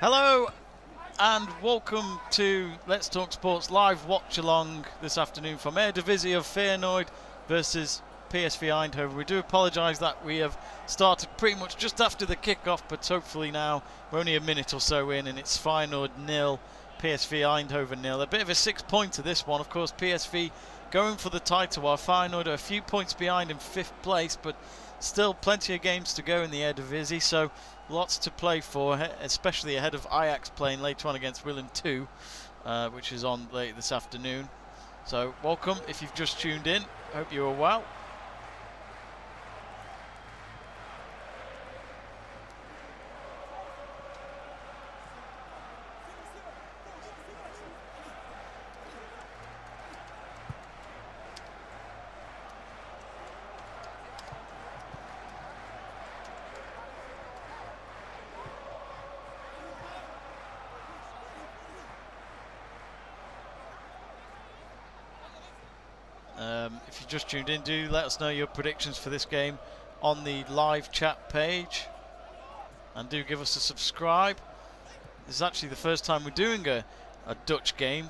Hello and welcome to Let's Talk Sports live watch along this afternoon from Eredivisie of Feyenoord versus PSV Eindhoven. We do apologise that we have started pretty much just after the kickoff, but hopefully now we're only a minute or so in and it's Feyenoord 0, PSV Eindhoven 0. A bit of a 6-pointer this one, of course. PSV going for the title while Feyenoord are a few points behind in 5th place, but still plenty of games to go in the Eredivisie, so lots to play for, especially ahead of Ajax playing later on against Willem II, which is on late this afternoon. So welcome if you've just tuned in. Hope you are well. If you just tuned in, do let us know your predictions for this game on the live chat page, and do give us a subscribe. This is actually the first time we're doing a Dutch game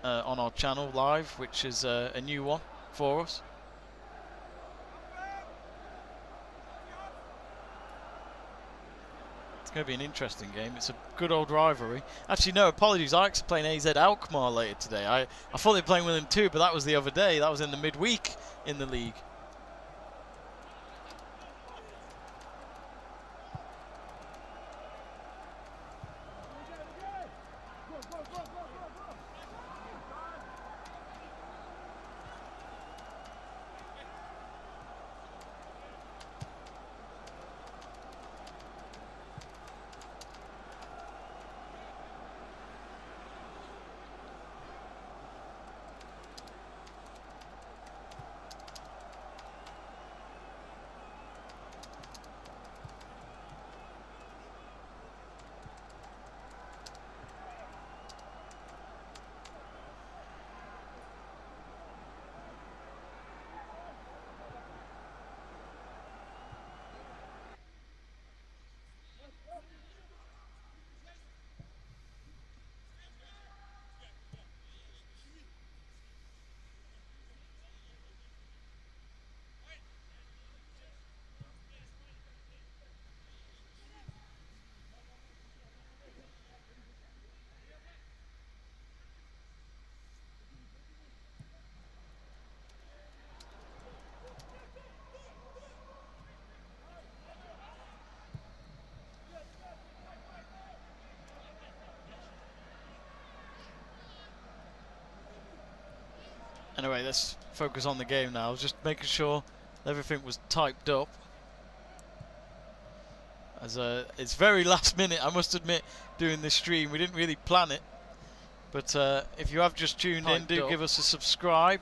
on our channel live, which is a new one for us. It's going to be an interesting game. It's a good old rivalry. Actually, no, apologies. Ajax are playing AZ Alkmaar later today. I thought they were playing Willem II, but that was the other day. That was in the midweek in the league. Anyway, let's focus on the game now. I was just making sure everything was typed up. As it's very last minute, I must admit, doing this stream. We didn't really plan it. But if you have just tuned in, do give us a subscribe.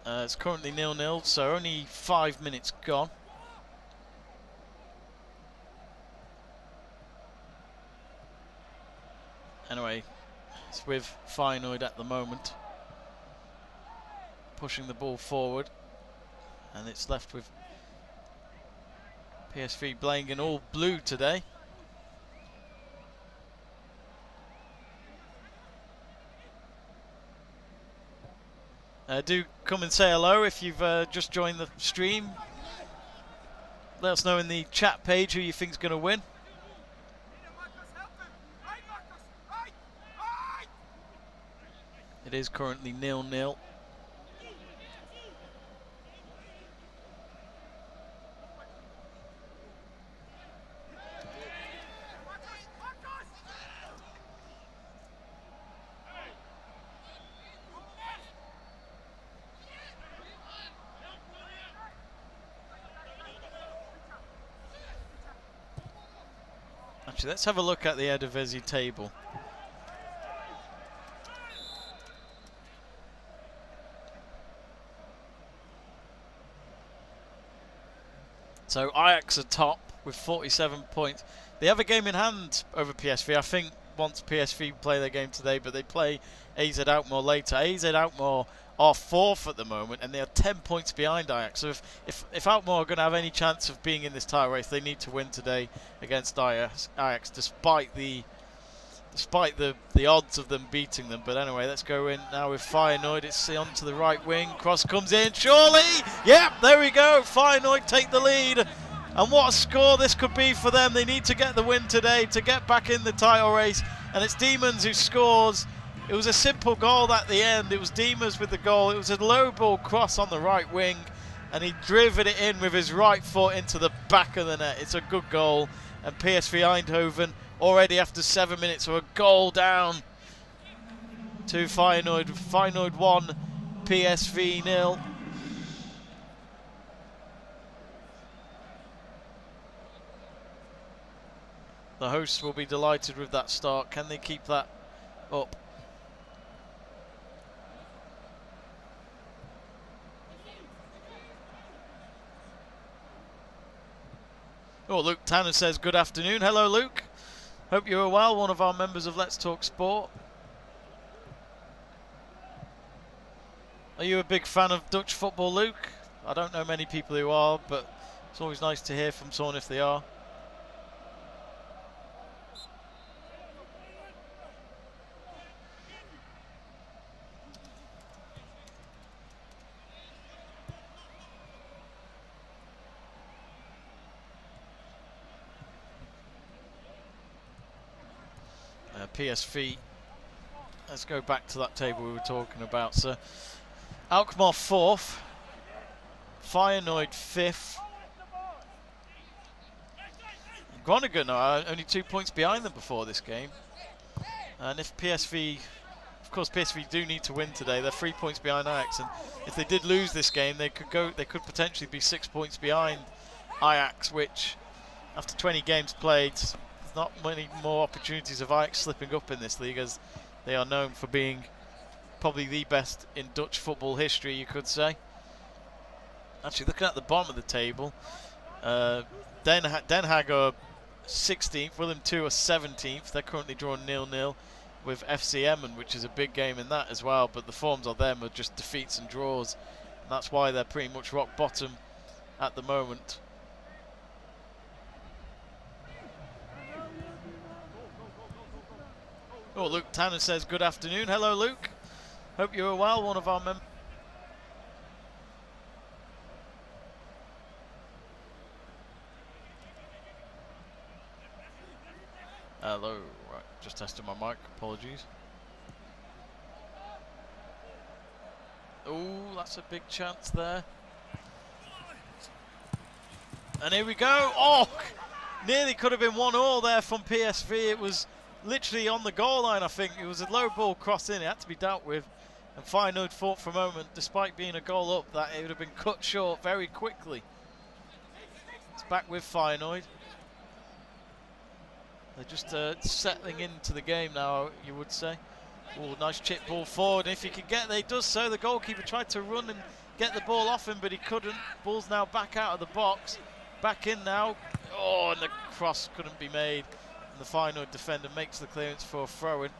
It's currently 0-0, so only 5 minutes gone. Anyway, it's with Feyenoord at the moment, pushing the ball forward, and it's left with PSV playing in all blue today. Do come and say hello if you've just joined the stream. Let us know in the chat page who you think's going to win. It is currently 0-0. Actually, let's have a look at the Eredivisie table. So Ajax are top with 47 points. They have a game in hand over PSV. I think once PSV play their game today, but they play AZ Alkmaar later. AZ Alkmaar are 4th at the moment, and they are 10 points behind Ajax. So if Alkmaar are going to have any chance of being in this title race, they need to win today against Ajax, despite the odds of them beating them. But anyway, let's go in now with Feyenoord. It's on to the right wing. Cross comes in, surely! Yep, there we go. Feyenoord take the lead. And what a score this could be for them. They need to get the win today to get back in the title race. And it's Demons who scores. It was a simple goal at the end. It was Demons with the goal. It was a low ball cross on the right wing, and he driven it in with his right foot into the back of the net. It's a good goal. And PSV Eindhoven already after 7 minutes are a goal down to Feyenoord. Feyenoord 1, PSV 0. The hosts will be delighted with that start. Can they keep that up? Oh, Luke Tanner says good afternoon. Hello, Luke. Hope you are well, one of our members of Let's Talk Sport. Are you a big fan of Dutch football, Luke? I don't know many people who are, but it's always nice to hear from someone if they are. PSV, let's go back to that table we were talking about. So Alkmaar 4th, Feyenoord 5th, Groningen are only 2 points behind them before this game. And if PSV, of course PSV do need to win today, they're 3 points behind Ajax, and if they did lose this game they could potentially be 6 points behind Ajax, which after 20 games played, not many more opportunities of Ajax slipping up in this league, as they are known for being probably the best in Dutch football history, you could say. Actually, looking at the bottom of the table, Den Haag are 16th, Willem II are 17th. They're currently drawn 0-0 with FC Emmen, which is a big game in that as well, but the forms of them are just defeats and draws, and that's why they're pretty much rock bottom at the moment. Oh, Luke Tanner says good afternoon. Hello, Luke. Hope you are well, one of our members. Hello. Right, just testing my mic. Apologies. Oh, that's a big chance there. And here we go. Oh, nearly could have been 1-1 there from PSV. It was literally on the goal line, I think. It was a low ball cross in. It had to be dealt with. And Feyenoord fought for a moment, despite being a goal up, that it would have been cut short very quickly. It's back with Feyenoord. They're just settling into the game now, you would say. Oh, nice chip ball forward. And if he can get there, he does so. The goalkeeper tried to run and get the ball off him, but he couldn't. Ball's now back out of the box. Back in now. Oh, and the cross couldn't be made. And the Feyenoord defender makes the clearance for a throw-in.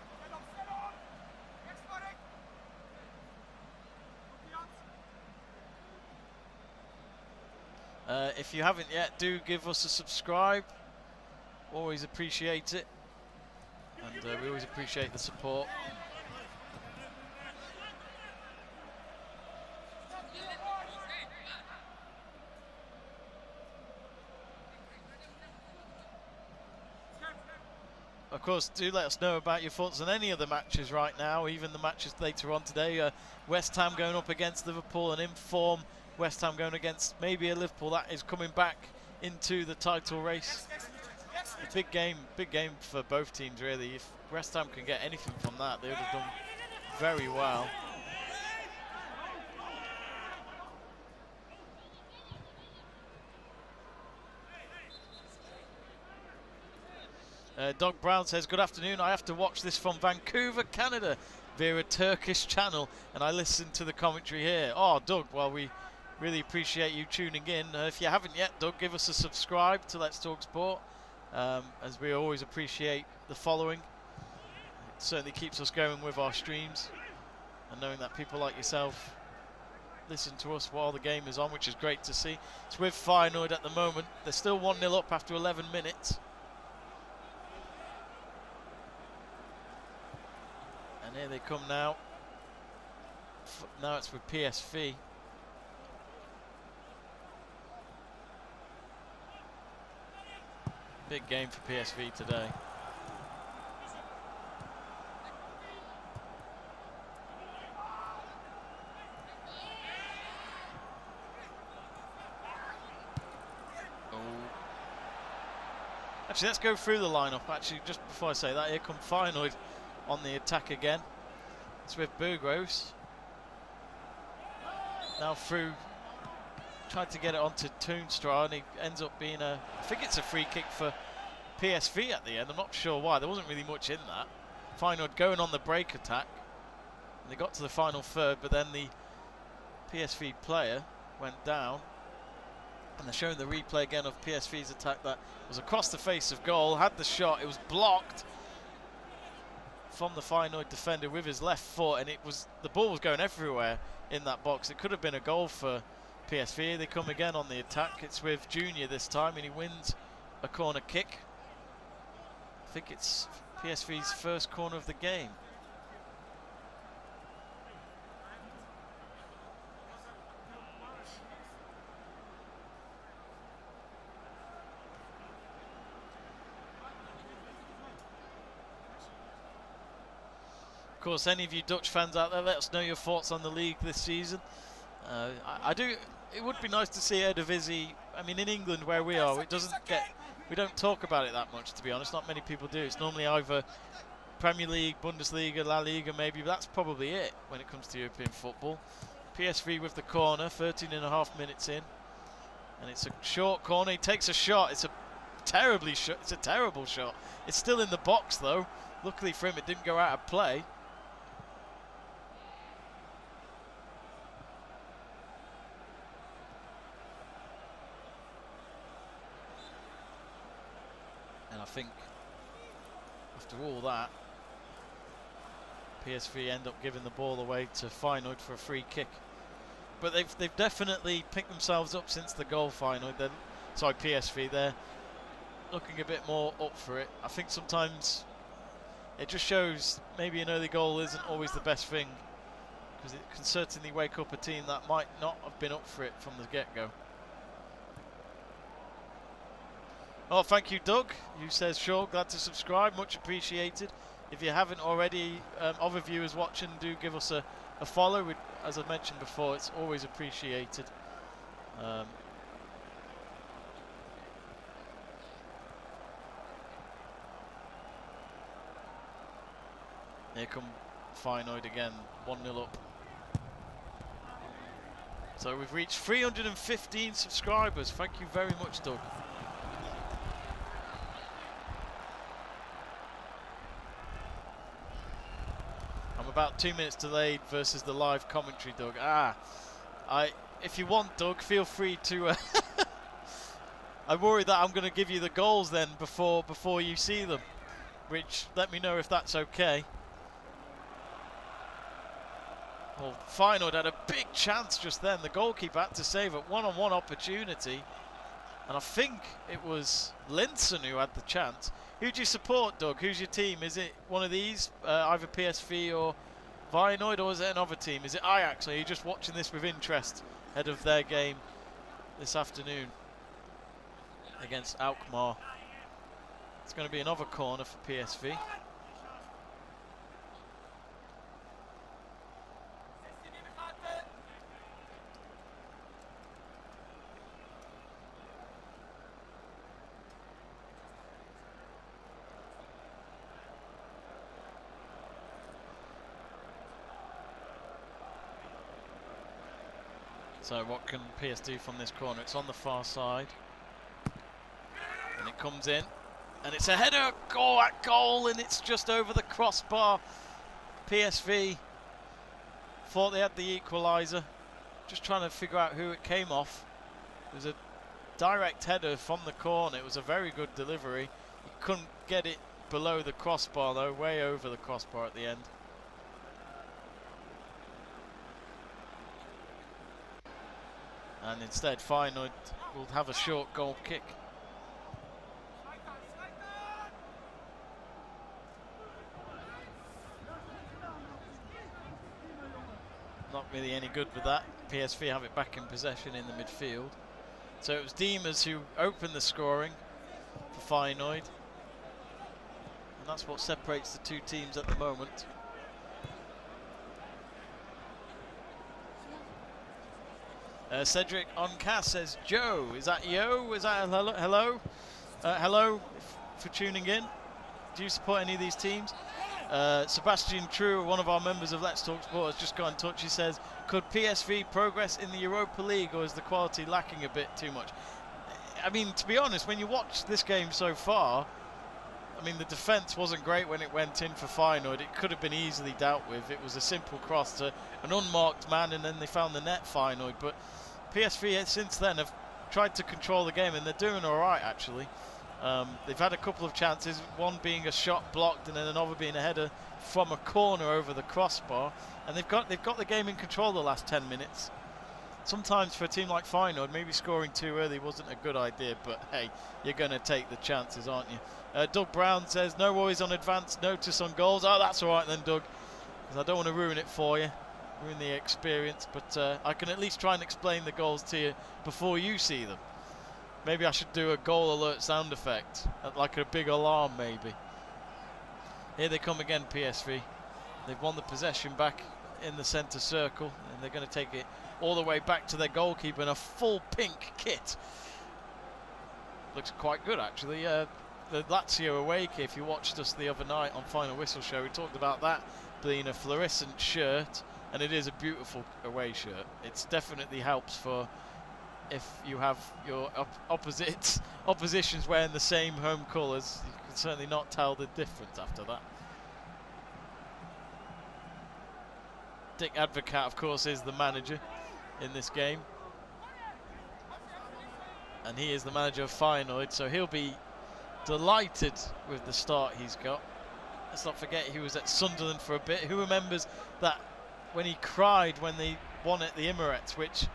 If you haven't yet, do give us a subscribe. Always appreciate it. And we always appreciate the support. Of course, do let us know about your thoughts on any of the matches right now, even the matches later on today. West Ham going up against Liverpool, and in form. West Ham going against maybe a Liverpool that is coming back into the title race. A big game for both teams, really. If West Ham can get anything from that, they would have done very well. Doug Brown says, good afternoon. I have to watch this from Vancouver, Canada, via a Turkish channel, and I listen to the commentary here. Oh, Doug, well, we really appreciate you tuning in. If you haven't yet, Doug, give us a subscribe to Let's Talk Sport, as we always appreciate the following. It certainly keeps us going with our streams. and knowing that people like yourself listen to us while the game is on, which is great to see. It's with Feyenoord at the moment. They're still 1-0 up after 11 minutes. And here they come now. Now it's with PSV. Big game for PSV today. Actually, let's go through the lineup. Actually, just before I say that, here come Feyenoord on the attack again. It's with Burgos. Now through, tried to get it onto Toonstra, and he ends up being I think it's a free kick for PSV at the end. I'm not sure why. There wasn't really much in that. Feyenoord going on the break attack. And they got to the final third, but then the PSV player went down. And they're showing the replay again of PSV's attack that was across the face of goal, had the shot, it was blocked from the Feyenoord defender with his left foot, and the ball was going everywhere in that box. It could have been a goal for PSV. They come again on the attack. It's with Junior this time, and he wins a corner kick. I think it's PSV's first corner of the game. Of course, any of you Dutch fans out there, let us know your thoughts on the league this season. I do. It would be nice to see Eredivisie. I mean, in England where we are, we don't talk about it that much, to be honest. Not many people do. It's normally either Premier League, Bundesliga, La Liga maybe, but that's probably it when it comes to European football. PSV with the corner, 13.5 minutes in, and it's a short corner. He takes a shot. It's a terrible shot. It's still in the box though. Luckily for him, it didn't go out of play. And I think after all that, PSV end up giving the ball away to Feyenoord for a free kick. But they've definitely picked themselves up since the goal. Feyenoord, PSV, they're looking a bit more up for it. I think sometimes it just shows maybe an early goal isn't always the best thing, because it can certainly wake up a team that might not have been up for it from the get-go. Oh, thank you, Doug. You says, sure, glad to subscribe, much appreciated. If you haven't already, other viewers watching, do give us a follow. As I mentioned before, it's always appreciated. Here come Feyenoord again, 1-0 up. So we've reached 315 subscribers. Thank you very much, Doug. I'm about 2 minutes delayed versus the live commentary, Doug. If you want, Doug, feel free to. I worry that I'm going to give you the goals then before you see them. Which, let me know if that's okay. Well, Feyenoord had a big chance just then. The goalkeeper had to save a one-on-one opportunity. And I think it was Linson who had the chance. Who do you support, Doug? Who's your team? Is it one of these, either PSV or Feyenoord, or is it another team? Is it Ajax? Are you just watching this with interest ahead of their game this afternoon against Alkmaar? It's going to be another corner for PSV. So what can PS do from this corner? It's on the far side. And it comes in. And it's a header goal, and it's just over the crossbar. PSV thought they had the equaliser. Just trying to figure out who it came off. It was a direct header from the corner. It was a very good delivery. He couldn't get it below the crossbar though, way over the crossbar at the end. And instead Feyenoord will have a short goal kick. Not really any good with that. PSV have it back in possession in the midfield. So it was Diemers who opened the scoring for Feyenoord. And that's what separates the two teams at the moment. Cedric Oncas says, Joe, is that Yo? Is that hello? Hello? Hello for tuning in. Do you support any of these teams? Sebastian True, one of our members of Let's Talk Sport, has just got in touch. He says, could PSV progress in the Europa League, or is the quality lacking a bit too much? I mean, to be honest, when you watch this game so far, I mean, the defence wasn't great when it went in for Feyenoord. It could have been easily dealt with. It was a simple cross to an unmarked man, and then they found the net, Feyenoord. But PSV since then have tried to control the game, and they're doing all right, actually. They've had a couple of chances, one being a shot blocked and then another being a header from a corner over the crossbar, and they've got the game in control the last 10 minutes. Sometimes for a team like Feyenoord, maybe scoring too early wasn't a good idea, but hey, you're going to take the chances, aren't you? Doug Brown says, no worries on advance notice on goals. Oh, that's all right then, Doug, because I don't want to ruin it for you, ruin the experience, but I can at least try and explain the goals to you before you see them. Maybe I should do a goal alert sound effect, like a big alarm maybe. Here they come again, PSV. They've won the possession back in the centre circle, and they're going to take it all the way back to their goalkeeper in a full pink kit. Looks quite good, actually. The Lazio away kit, if you watched us the other night on Final Whistle Show, we talked about that being a fluorescent shirt, and it is a beautiful away shirt. It definitely helps for if you have your oppositions wearing the same home colours. You can certainly not tell the difference after that. Dick Advocat, of course, is the manager in this game, and he is the manager of Feyenoord, so he'll be delighted with the start he's got. Let's not forget he was at Sunderland for a bit. Who remembers that when he cried when they won at the Emirates, which,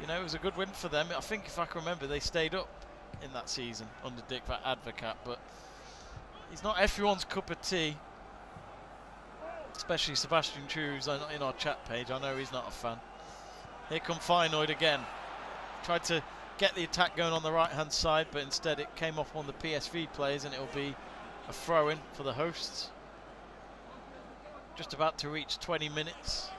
you know, it was a good win for them. I think, if I can remember, they stayed up in that season under Dick Advocat, but he's not everyone's cup of tea, especially Sebastian True, who's in our chat page. I know he's not a fan. Here come Feyenoord again. Tried to get the attack going on the right-hand side, but instead it came off one of the PSV players, and it'll be a throw-in for the hosts. Just about to reach 20 minutes.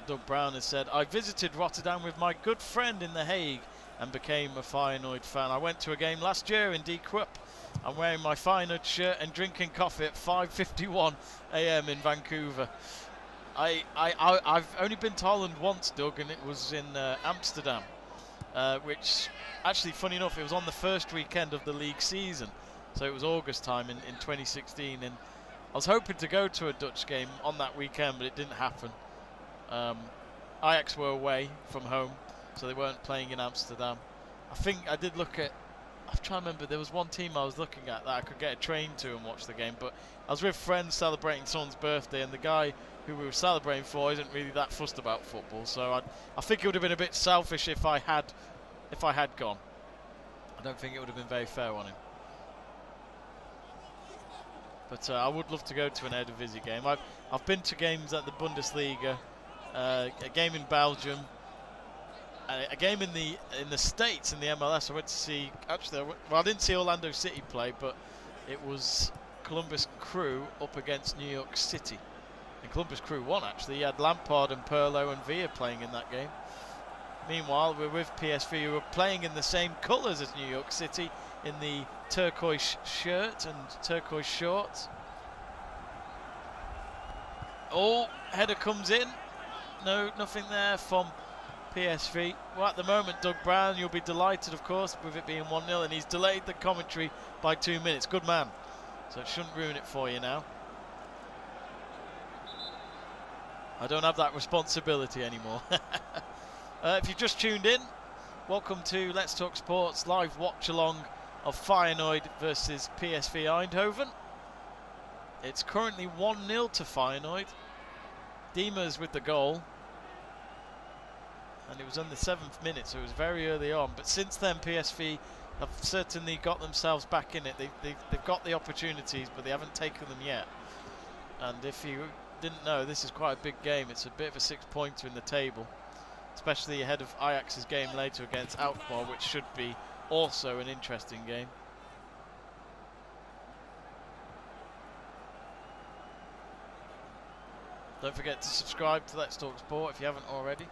Doug Brown has said, I visited Rotterdam with my good friend in The Hague and became a Feyenoord fan. I went to a game last year in De Krupp. I'm wearing my Feyenoord shirt and drinking coffee at 5:51 AM in Vancouver. I've only been to Holland once, Doug, and it was in Amsterdam, which, actually, funny enough, it was on the first weekend of the league season, so it was August time in 2016, and I was hoping to go to a Dutch game on that weekend, but it didn't happen. Ajax were away from home, so they weren't playing in Amsterdam. I think I did look at, I'm trying to remember, there was one team I was looking at that I could get a train to and watch the game, but I was with friends celebrating someone's birthday, and the guy who we were celebrating for isn't really that fussed about football, so I think it would have been a bit selfish if I had gone. I don't think it would have been very fair on him. But I would love to go to an Eredivisie game. I've been to games at the Bundesliga, a game in Belgium, a game in the States in the MLS. I went to see, actually, well, I didn't see Orlando City play, but it was Columbus Crew up against New York City, and Columbus Crew won. Actually, you had Lampard and Pirlo and Villa playing in that game. Meanwhile, we're with PSV, who are playing in the same colours as New York City, in the turquoise shirt and turquoise shorts. Oh, header comes in. No, nothing there from PSV. Well, at the moment, Doug Brown, you'll be delighted, of course, with it being 1-0, and he's delayed the commentary by 2 minutes. Good man. So it shouldn't ruin it for you now. I don't have that responsibility anymore. If you've just tuned in, welcome to Let's Talk Sports live watch along of Feyenoord versus PSV Eindhoven. It's currently 1-0 to Feyenoord. Diemers with the goal. And it was in the 7th minute, so it was very early on. But since then, PSV have certainly got themselves back in it. They've got the opportunities, but they haven't taken them yet. And if you didn't know, this is quite a big game. It's a bit of a 6-pointer in the table, especially ahead of Ajax's game later against Alkmaar, which should be also an interesting game. Don't forget to subscribe to Let's Talk Sport if you haven't already.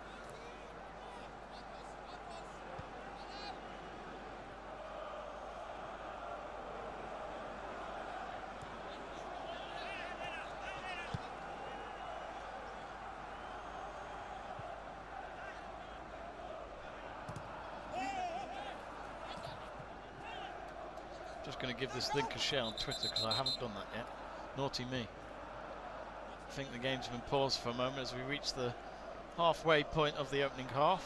Just going to give this link a share on Twitter because I haven't done that yet. Naughty me. I think the game's been paused for a moment as we reach the halfway point of the opening half.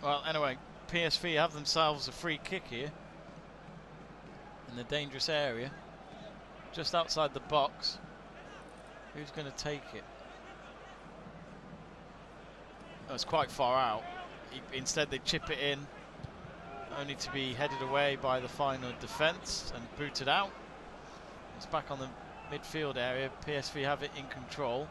Well, anyway, PSV have themselves a free kick here in the dangerous area, just outside the box. Who's going to take it? Oh, it's quite far out. Instead, they chip it in, only to be headed away by the Feyenoord defence and booted out. It's back on the midfield area. PSV have it in control.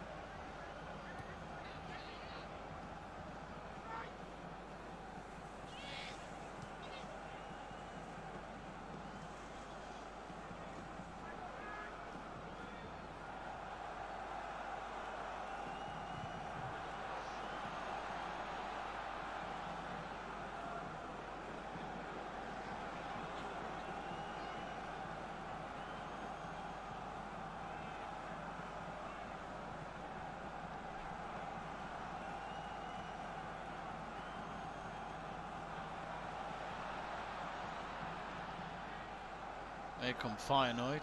Here come Feyenoord.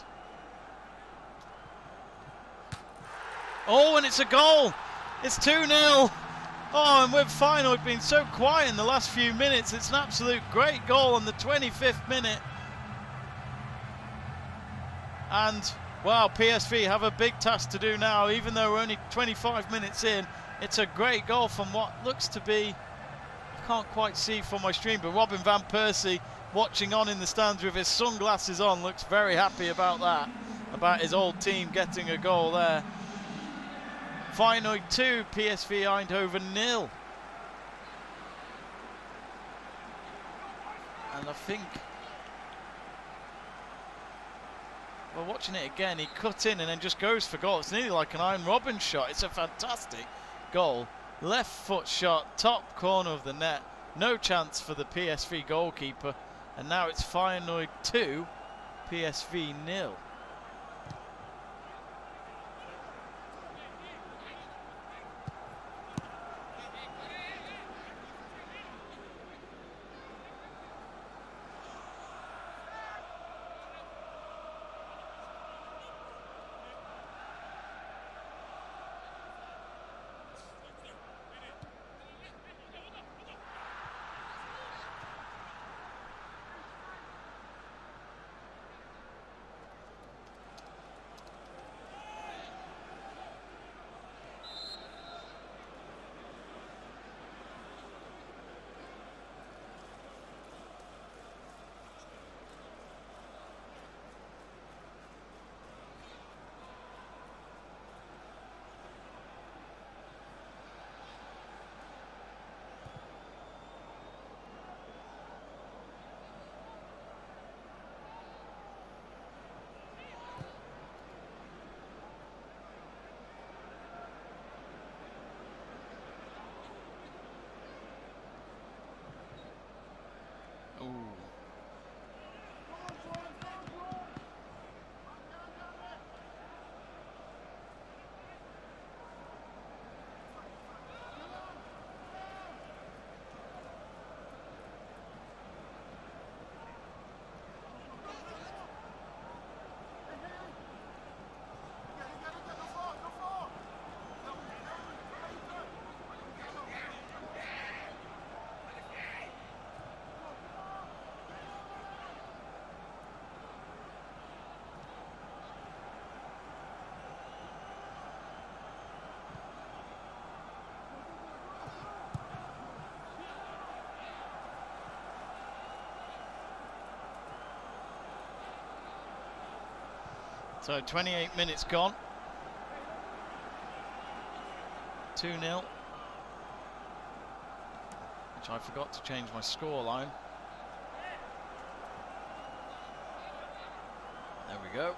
Oh, and it's a goal! It's 2-0! Oh, and with Feyenoord being so quiet in the last few minutes, it's an absolute great goal on the 25th minute. And, wow, PSV have a big task to do now, even though we're only 25 minutes in. It's a great goal from what looks to be, I can't quite see from my stream, but Robin van Persie, watching on in the stands with his sunglasses on, looks very happy about that, about his old team getting a goal there. Feyenoord 2, PSV Eindhoven 0. And I think, well, watching it again, he cut in and then just goes for goal. It's nearly like an Iron Robin shot. It's a fantastic goal. Left foot shot, top corner of the net. No chance for the PSV goalkeeper. And now it's Feyenoord 2, PSV 0. So 28 minutes gone. 2-0. Which I forgot to change my scoreline. There we go.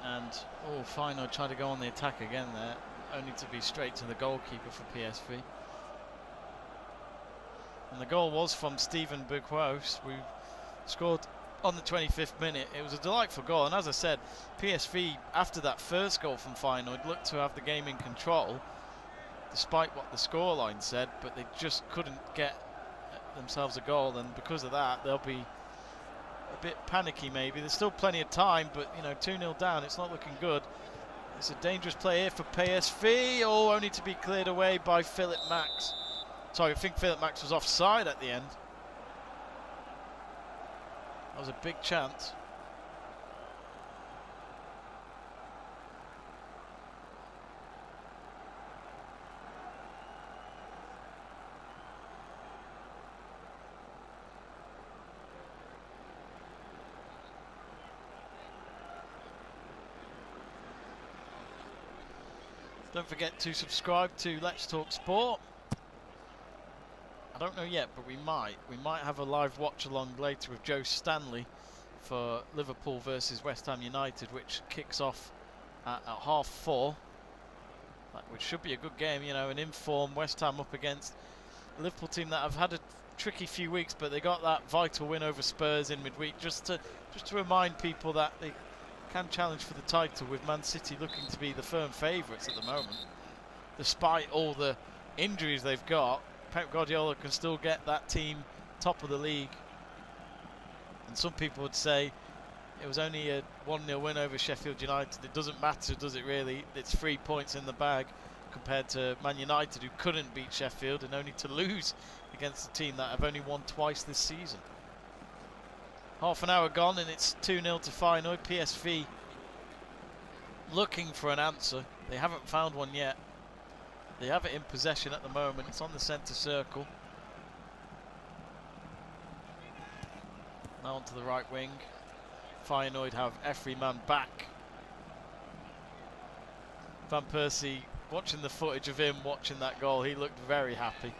And, oh, Feyenoord tried to go on the attack again there, only to be straight to the goalkeeper for PSV. And the goal was from Steven Berghuis, who scored on the 25th minute. It was a delightful goal, and as I said, PSV, after that first goal from Feyenoord, looked to have the game in control, despite what the scoreline said, but they just couldn't get themselves a goal, and because of that, they'll be a bit panicky maybe. There's still plenty of time, but you know, 2-0 down, it's not looking good. It's a dangerous play here for PSV, oh, only to be cleared away by Philip Max. Sorry, I think Philip Max was offside at the end. That was a big chance. Don't forget to subscribe to Let's Talk Sport. I don't know yet, but we might. We might have a live watch along later with Joe Stanley for Liverpool versus West Ham United, which kicks off at 4:30. Which should be a good game, you know, an in-form West Ham up against a Liverpool team that have had a tricky few weeks, but they got that vital win over Spurs in midweek, just to remind people that they can challenge for the title, with Man City looking to be the firm favourites at the moment. Despite all the injuries they've got, Pep Guardiola can still get that team top of the league. And some people would say it was only a 1-0 win over Sheffield United. It doesn't matter, does it really? It's 3 points in the bag compared to Man United, who couldn't beat Sheffield, and only to lose against a team that have only won twice this season. Half an hour gone and it's 2-0 to Feyenoord. PSV looking for an answer. They haven't found one yet. They have it in possession at the moment. It's on the centre circle. Now onto the right wing. Feyenoord have every man back. Van Persie, watching the footage of him watching that goal, he looked very happy.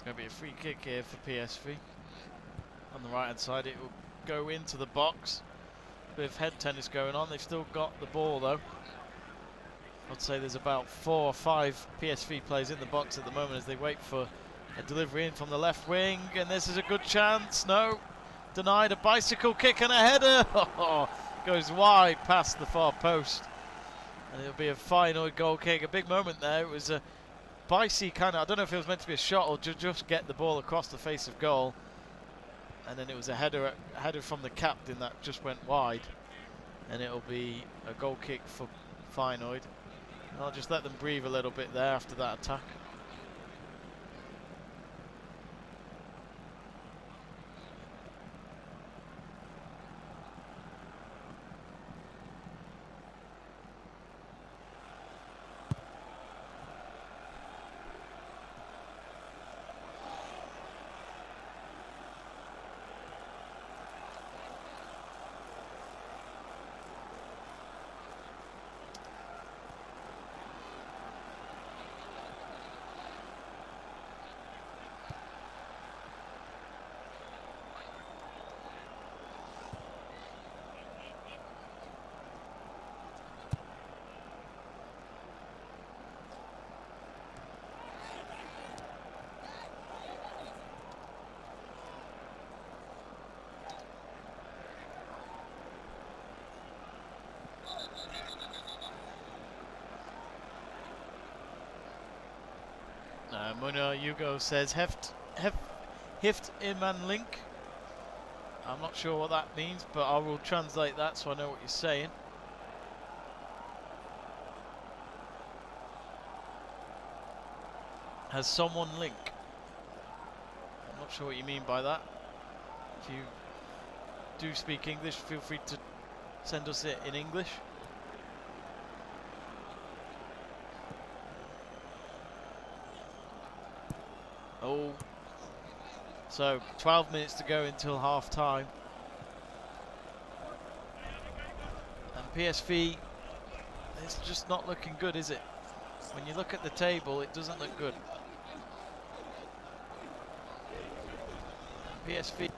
Going to be a free kick here for PSV. On the right hand side, it will go into the box. Bit of head tennis going on. They've still got the ball though. I'd say there's about 4 or 5 PSV players in the box at the moment as they wait for a delivery in from the left wing, and this is a good chance. No, denied. A bicycle kick and a header. Goes wide past the far post, and it'll be a Feyenoord goal kick. A big moment there. It was a Bicey kind of, I don't know if it was meant to be a shot or just get the ball across the face of goal, and then it was a header from the captain that just went wide, and it'll be a goal kick for Feyenoord. I'll just let them breathe a little bit there after that attack. Muna Hugo says Heft in man link. I'm not sure what that means, but I will translate that so I know what you're saying. Has someone link? I'm not sure what you mean by that. If you do speak English, feel free to send us it in English. Oh, so 12 minutes to go until half time. And PSV, it's just not looking good, is it? When you look at the table, it doesn't look good. PSV.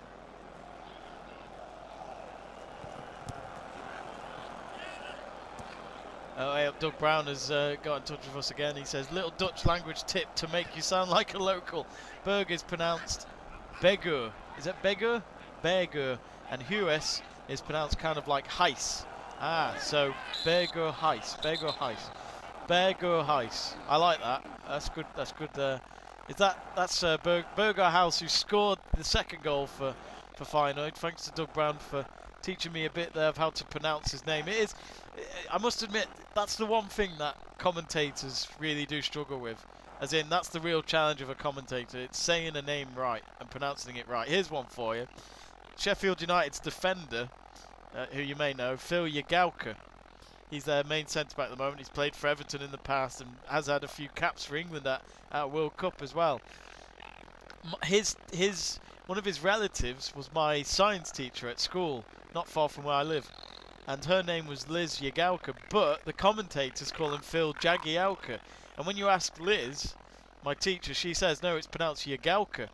Oh, hey, Doug Brown has got in touch with us again. He says, little Dutch language tip to make you sound like a local. Berg is pronounced Begur. Is it Begur? Begur. And Hues is pronounced kind of like Heis. Ah, so Begur Heis. Begur Heis. Begur Heis. I like that. That's good. That's good. That's Berger House, who scored the second goal for Feyenoord. Thanks to Doug Brown for teaching me a bit there of how to pronounce his name. It is, I must admit, that's the one thing that commentators really do struggle with. As in, that's the real challenge of a commentator. It's saying a name right and pronouncing it right. Here's one for you. Sheffield United's defender, who you may know, Phil Jagauka. He's their main centre-back at the moment. He's played for Everton in the past and has had a few caps for England at World Cup as well. One of his relatives was my science teacher at school, not far from where I live. And her name was Liz Jagauka, but the commentators call him Phil Jagielka. And when you ask Liz, my teacher, she says, no, it's pronounced Jagauka.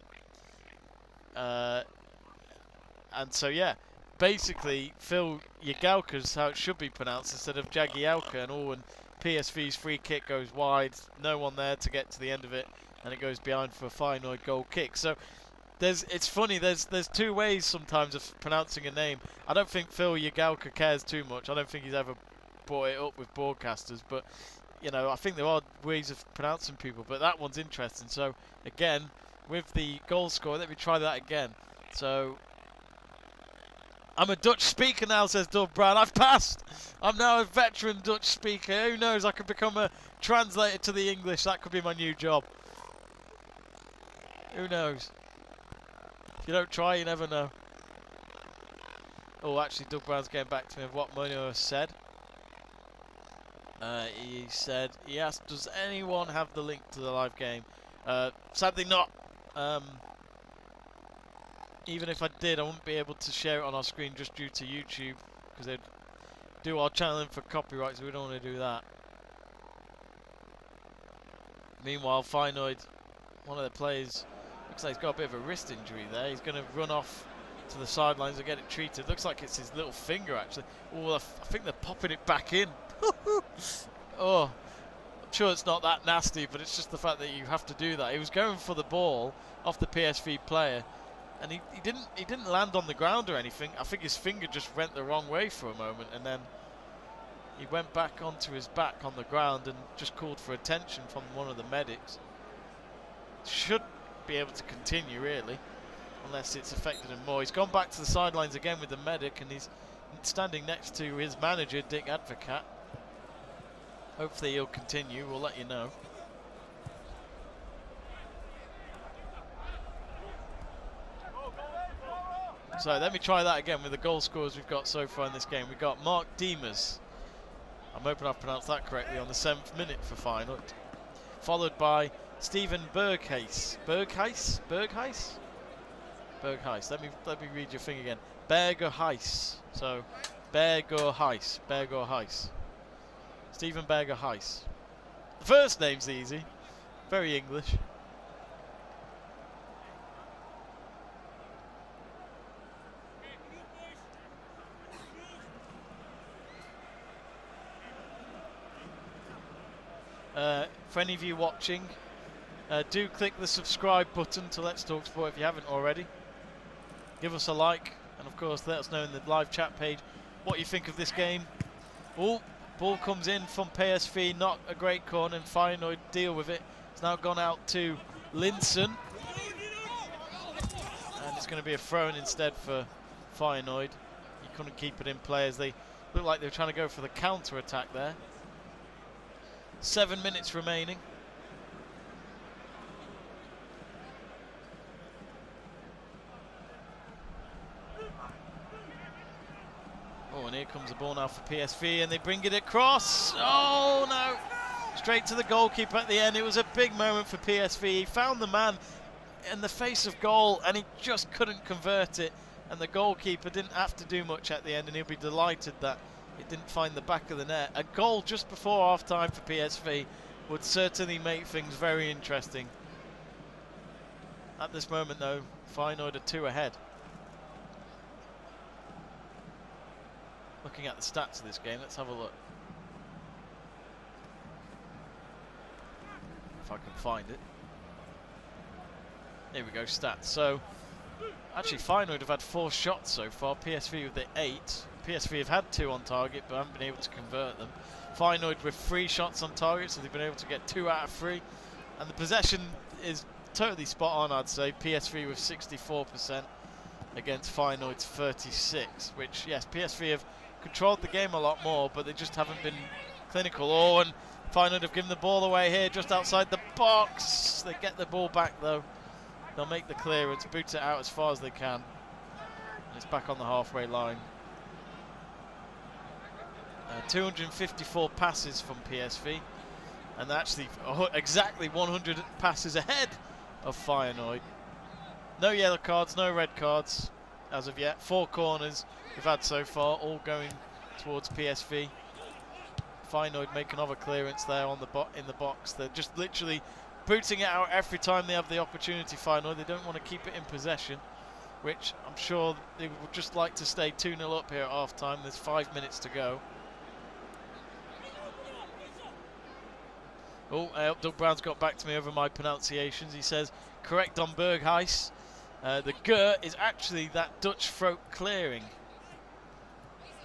And so, yeah. Basically, Phil Jagauka is how it should be pronounced instead of Jagielka, and PSV's free kick goes wide, no one there to get to the end of it, and it goes behind for a Feyenoord goal kick. So it's funny, there's two ways sometimes of pronouncing a name. I don't think Phil Jagauka cares too much. I don't think he's ever brought it up with broadcasters, but you know, I think there are ways of pronouncing people, but that one's interesting. So again, with the goal score, let me try that again. So I'm a Dutch speaker now, says Doug Brown. I've passed. I'm now a veteran Dutch speaker. Who knows? I could become a translator to the English. That could be my new job. Who knows? If you don't try, you never know. Oh, actually, Doug Brown's getting back to me of what Mono has said. He said, he asked, does anyone have the link to the live game? Sadly not. Even if I did, I wouldn't be able to share it on our screen just due to YouTube, because they'd do our channeling for copyright, so we don't want to do that. Meanwhile, Feyenoord, one of the players, looks like he's got a bit of a wrist injury there. He's going to run off to the sidelines and get it treated. Looks like it's his little finger, actually. Oh, I think they're popping it back in. Oh, I'm sure it's not that nasty, but it's just the fact that you have to do that. He was going for the ball off the PSV player, and he didn't land on the ground or anything. I think his finger just went the wrong way for a moment, and then he went back onto his back on the ground and just called for attention from one of the medics. Should be able to continue, really, unless it's affected him more. He's gone back to the sidelines again with the medic, and he's standing next to his manager, Dick Advocat. Hopefully he'll continue. We'll let you know. So let me try that again with the goal scorers we've got so far in this game. We've got Mark Diemers. I'm hoping I've pronounced that correctly, on the 7th minute for Feyenoord. Followed by Steven Berghuis. Berghuis? Berghuis? Berghuis. Let me read your thing again. Berghuis. So Berghuis. Berghuis. Steven Berghuis. The first name's easy. Very English. For any of you watching, do click the subscribe button to Let's Talk Sport if you haven't already. Give us a like, and of course let us know in the live chat page what you think of this game. Oh, ball comes in from PSV, not a great corner, and Feyenoord deal with it. It's now gone out to Linson, and it's going to be a throw-in instead for Feyenoord. He couldn't keep it in play as they looked like they were trying to go for the counter-attack there. 7 minutes remaining. Oh, and here comes the ball now for PSV, and they bring it across. Oh, no. Straight to the goalkeeper at the end. It was a big moment for PSV. He found the man in the face of goal, and he just couldn't convert it. And the goalkeeper didn't have to do much at the end, and he'll be delighted that it didn't find the back of the net. A goal just before half-time for PSV would certainly make things very interesting. At this moment, though, Feyenoord are 2 ahead. Looking at the stats of this game, let's have a look. If I can find it. Here we go, stats. So, actually Feyenoord have had 4 shots so far, PSV with the 8. PSV have had 2 on target, but haven't been able to convert them. Feyenoord with 3 shots on target, so they've been able to get 2 out of 3. And the possession is totally spot on, I'd say. PSV with 64% against Feyenoord's 36, which, yes, PSV have controlled the game a lot more, but they just haven't been clinical. Oh, and Feyenoord have given the ball away here just outside the box. They get the ball back, though. They'll make the clearance, boot it out as far as they can. And it's back on the halfway line. 254 passes from PSV, and actually exactly 100 passes ahead of Feyenoord. No yellow cards, no red cards as of yet. 4 corners we've had so far, all going towards PSV. Feyenoord make another clearance there on in the box. They're just literally booting it out every time they have the opportunity. Feyenoord, they don't want to keep it in possession, which I'm sure they would just like to stay 2-0 up here at half time. There's 5 minutes to go. Oh, Doug Brown's got back to me over my pronunciations. He says, correct on Berghuis. The G is actually that Dutch throat clearing.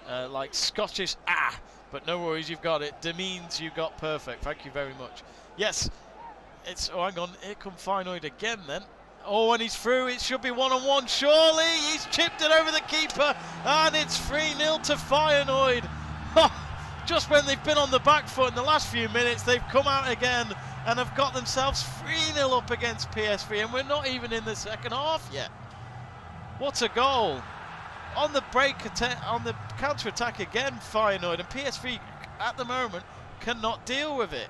Like Scottish ah, but no worries, you've got it. Demeans you got perfect. Thank you very much. Yes, it's, oh hang on, here come Feyenoord again then. Oh, and he's through. It should be 1-on-1, surely. He's chipped it over the keeper, and it's 3-0 to Feyenoord. Just when they've been on the back foot in the last few minutes, they've come out again and have got themselves 3-0 up against PSV, and we're not even in the second half yet. What a goal. On the break, on the counter-attack again, Feyenoord, and PSV at the moment cannot deal with it.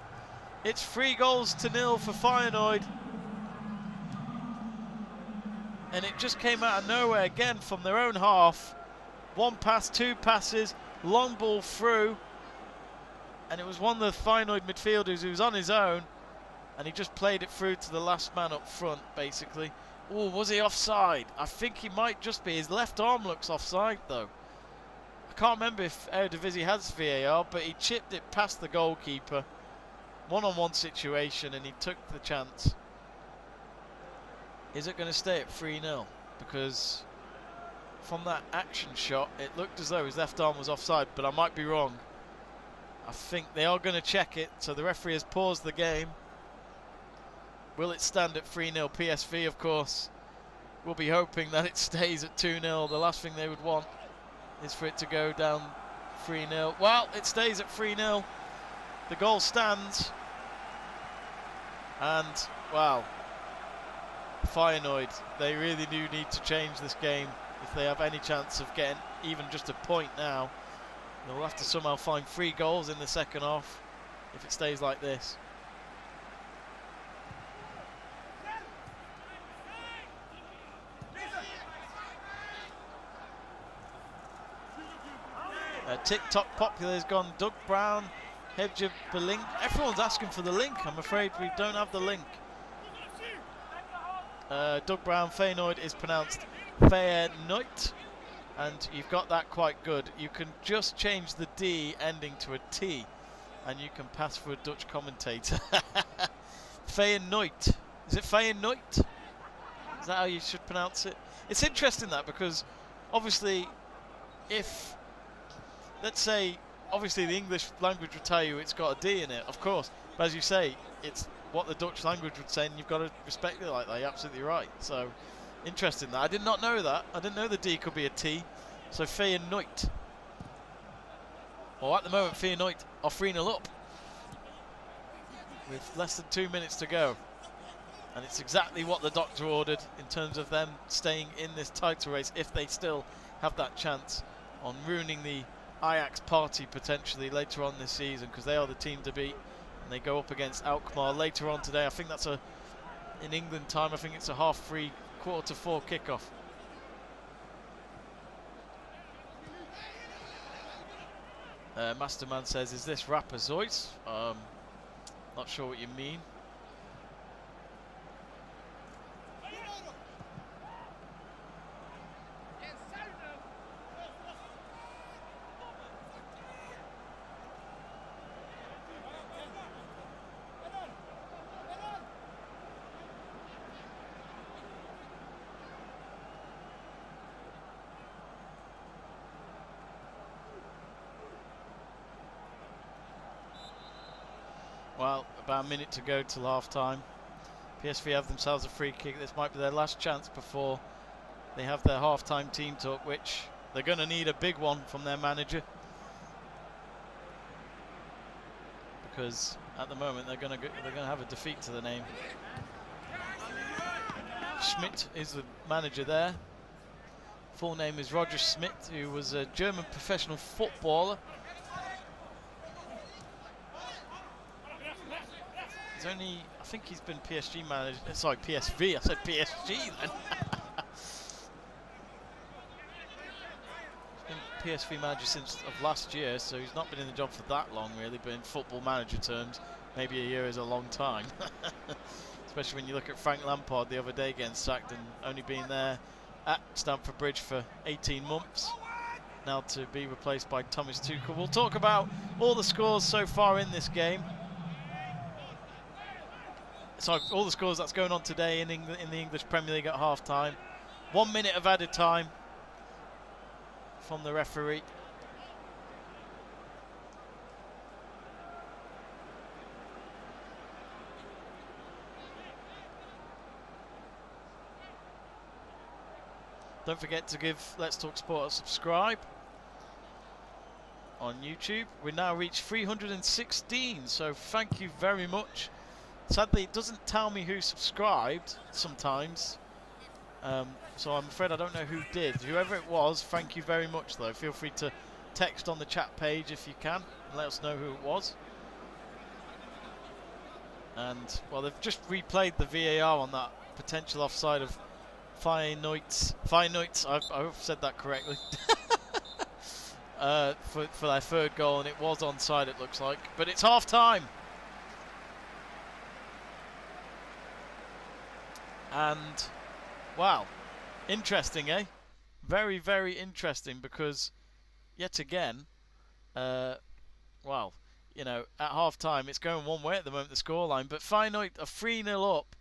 It's 3-0 for Feyenoord. And it just came out of nowhere again from their own half. 1 pass, 2 passes, long ball through. And it was one of the Feyenoord midfielders who was on his own, and he just played it through to the last man up front, basically. Oh, was he offside? I think he might just be. His left arm looks offside, though. I can't remember if Eredivisie has VAR, but he chipped it past the goalkeeper. 1-on-1 situation, and he took the chance. Is it going to stay at 3-0? Because from that action shot, it looked as though his left arm was offside, but I might be wrong. I think they are going to check it, so the referee has paused the game. Will it stand at 3-0? PSV, of course, will be hoping that it stays at 2-0. The last thing they would want is for it to go down 3-0. Well, it stays at 3-0. The goal stands. And, wow, Feyenoord, they really do need to change this game if they have any chance of getting even just a point now. They'll have to somehow find 3 goals in the second half if it stays like this. TikTok popular has gone Doug Brown, Hebja Belink. Everyone's asking for the link. I'm afraid we don't have the link. Doug Brown, Feyenoord is pronounced Feyenoord. And you've got that quite good. You can just change the D ending to a T, and you can pass for a Dutch commentator. Feyenoord. Is it Feyenoord? Is that how you should pronounce it? It's interesting that, because obviously if, let's say, obviously the English language would tell you it's got a D in it, of course. But as you say, it's what the Dutch language would say, and you've got to respect it like that. You're absolutely right. So Interesting that. I did not know that. I didn't know the D could be a T. So Feyenoord. Or at the moment, Feyenoord are 3-0 up with less than 2 minutes to go. And it's exactly what the doctor ordered in terms of them staying in this title race if they still have that chance on ruining the Ajax party potentially later on this season, because they are the team to beat. And they go up against Alkmaar later on today. I think that's in England time, I think it's a 3:30, 4:45 kickoff. Masterman says, is this rapper Zoids? Not sure what you mean. Well, about a minute to go till half time. PSV have themselves a free kick. This might be their last chance before they have their half-time team talk, which they're going to need a big one from their manager, because at the moment they're going to have a defeat to the name. Schmidt is the manager there. Full name is Roger Schmidt, who was a German professional footballer. I think he's been PSG manager. Sorry, PSV. I said PSG then. He's been PSV manager since of last year, so he's not been in the job for that long, really. But in football manager terms, maybe a year is a long time. Especially when you look at Frank Lampard the other day getting sacked and only being there at Stamford Bridge for 18 months. Now to be replaced by Thomas Tuchel. We'll talk about all the scores so far in this game. So all the scores that's going on today in the English Premier League at half-time. 1 minute of added time from the referee. Don't forget to give Let's Talk Sport a subscribe on YouTube. We now reach 316, so thank you very much. Sadly, it doesn't tell me who subscribed sometimes, so I'm afraid I don't know who did. Whoever it was, thank you very much though. Feel free to text on the chat page if you can and let us know who it was. And, well, they've just replayed the VAR on that potential offside of Feyenoord. I've said that correctly. For their third goal, and it was onside, it looks like. But it's half-time. And, wow, interesting, eh? Very, very interesting, because, yet again, well, you know, at half-time, it's going one way at the moment, the scoreline, but Feyenoord are 3-0 up,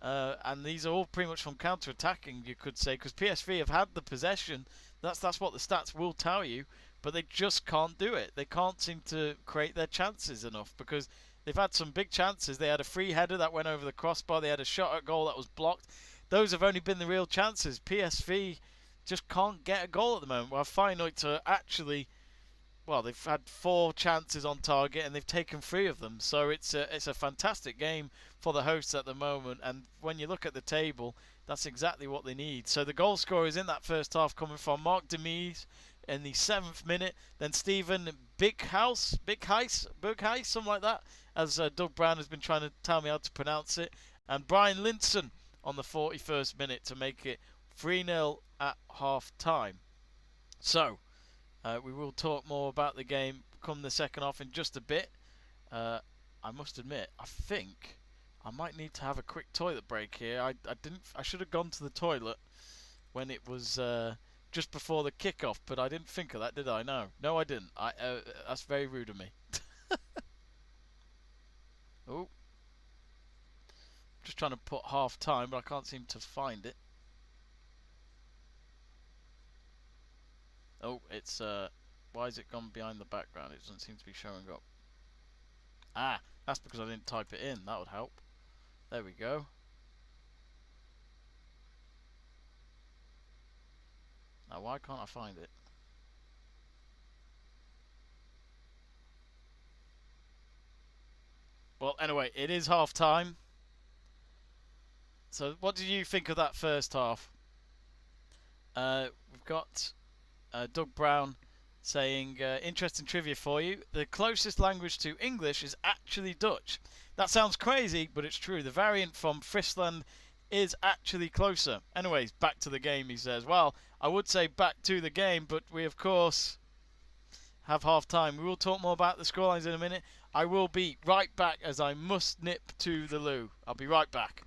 and these are all pretty much from counter-attacking, you could say, because PSV have had the possession. That's what the stats will tell you, but they just can't do it. They can't seem to create their chances enough, because they've had some big chances. They had a free header that went over the crossbar. They had a shot at goal that was blocked. Those have only been the real chances. PSV just can't get a goal at the moment, while Feyenoord are actually, well, they've had 4 chances on target and they've taken 3 of them. So it's a fantastic game for the hosts at the moment. And when you look at the table, that's exactly what they need. So the goal scorers in that first half coming from Mark Demise in the 7th minute, then Stephen Bighuis, something like that, as Doug Brown has been trying to tell me how to pronounce it, and Brian Linson on the 41st minute to make it 3-0 at half-time. So, we will talk more about the game come the second half in just a bit. I must admit, I think I might need to have a quick toilet break here. I should have gone to the toilet when it was just before the kickoff, but I didn't think of that, did I? No, I didn't. That's very rude of me. Oh, just trying to put half time, but I can't seem to find it. Oh, it's why has it gone behind the background? It doesn't seem to be showing up. Ah, that's because I didn't type it in. That would help. There we go. Now, why can't I find it? Well, anyway, it is half time. So, what did you think of that first half? We've got Doug Brown saying, interesting trivia for you. The closest language to English is actually Dutch. That sounds crazy, but it's true. The variant from Friesland is actually closer. Anyways, back to the game, he says. Well, I would say back to the game, but we, of course, have half time. We will talk more about the scorelines in a minute. I will be right back as I must nip to the loo. I'll be right back.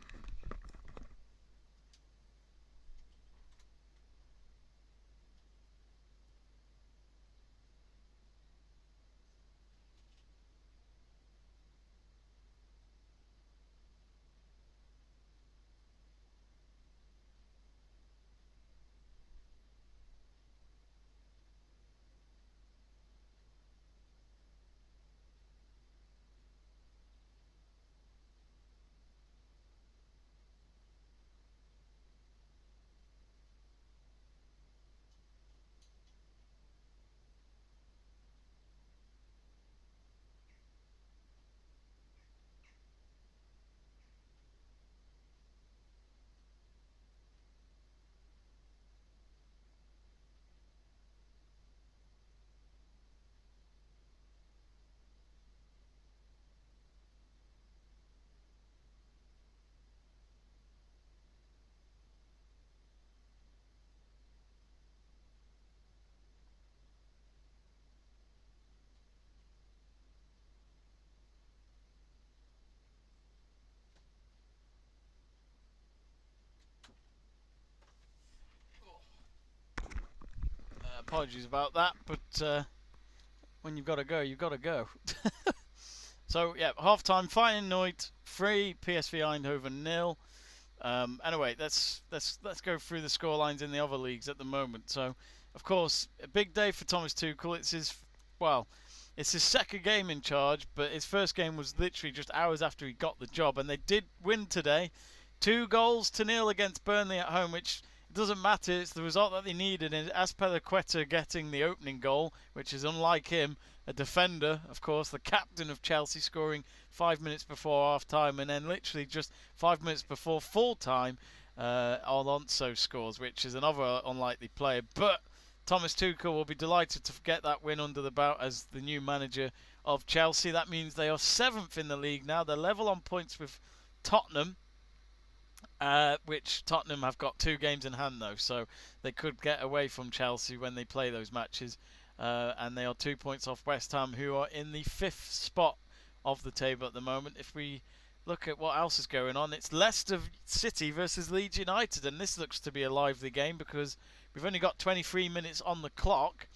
Apologies about that, but when you've got to go, you've got to go. So, yeah, half-time, Feyenoord 3, PSV Eindhoven 0. Anyway, let's go through the scorelines in the other leagues at the moment. So, of course, a big day for Thomas Tuchel. It's his second game in charge, but his first game was literally just hours after he got the job, and they did win today, 2-0 against Burnley at home, which doesn't matter. It's the result that they needed, and Azpilicueta getting the opening goal, which is unlike him, a defender, of course, the captain of Chelsea, scoring 5 minutes before half-time, and then literally just 5 minutes before full-time, Alonso scores, which is another unlikely player. But Thomas Tuchel will be delighted to get that win under the belt as the new manager of Chelsea. That means they are 7th in the league now. They're level on points with Tottenham, which Tottenham have got 2 games in hand though, so they could get away from Chelsea when they play those matches. And they are 2 points off West Ham, who are in the 5th spot of the table at the moment. If we look at what else is going on, it's Leicester City versus Leeds United, and this looks to be a lively game because we've only got 23 minutes on the clock,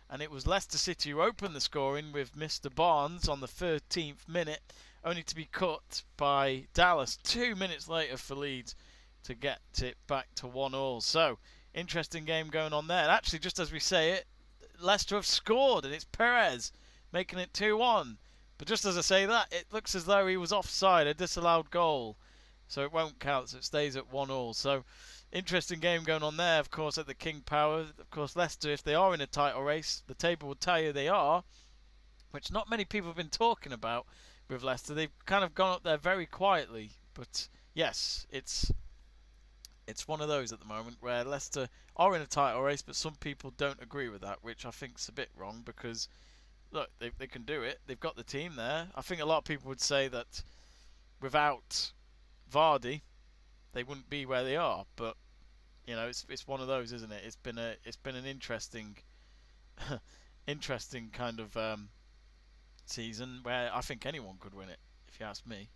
and it was Leicester City who opened the scoring with Mr. Barnes on the 13th minute, only to be cut by Dallas 2 minutes later for Leeds to get it back to 1-1. So, interesting game going on there. And actually, just as we say it, Leicester have scored, and it's Perez making it 2-1. But just as I say that, it looks as though he was offside, a disallowed goal. So it won't count, so it stays at 1-1. So, interesting game going on there, of course, at the King Power. Of course, Leicester, if they are in a title race, the table will tell you they are, which not many people have been talking about with Leicester. They've kind of gone up there very quietly. But, yes, it's one of those at the moment where Leicester are in a title race, but some people don't agree with that, which I think's a bit wrong because, look, they can do it. They've got the team there. I think a lot of people would say that without Vardy, they wouldn't be where they are. But you know, it's one of those, isn't it? It's been an interesting interesting kind of season where I think anyone could win it, if you ask me.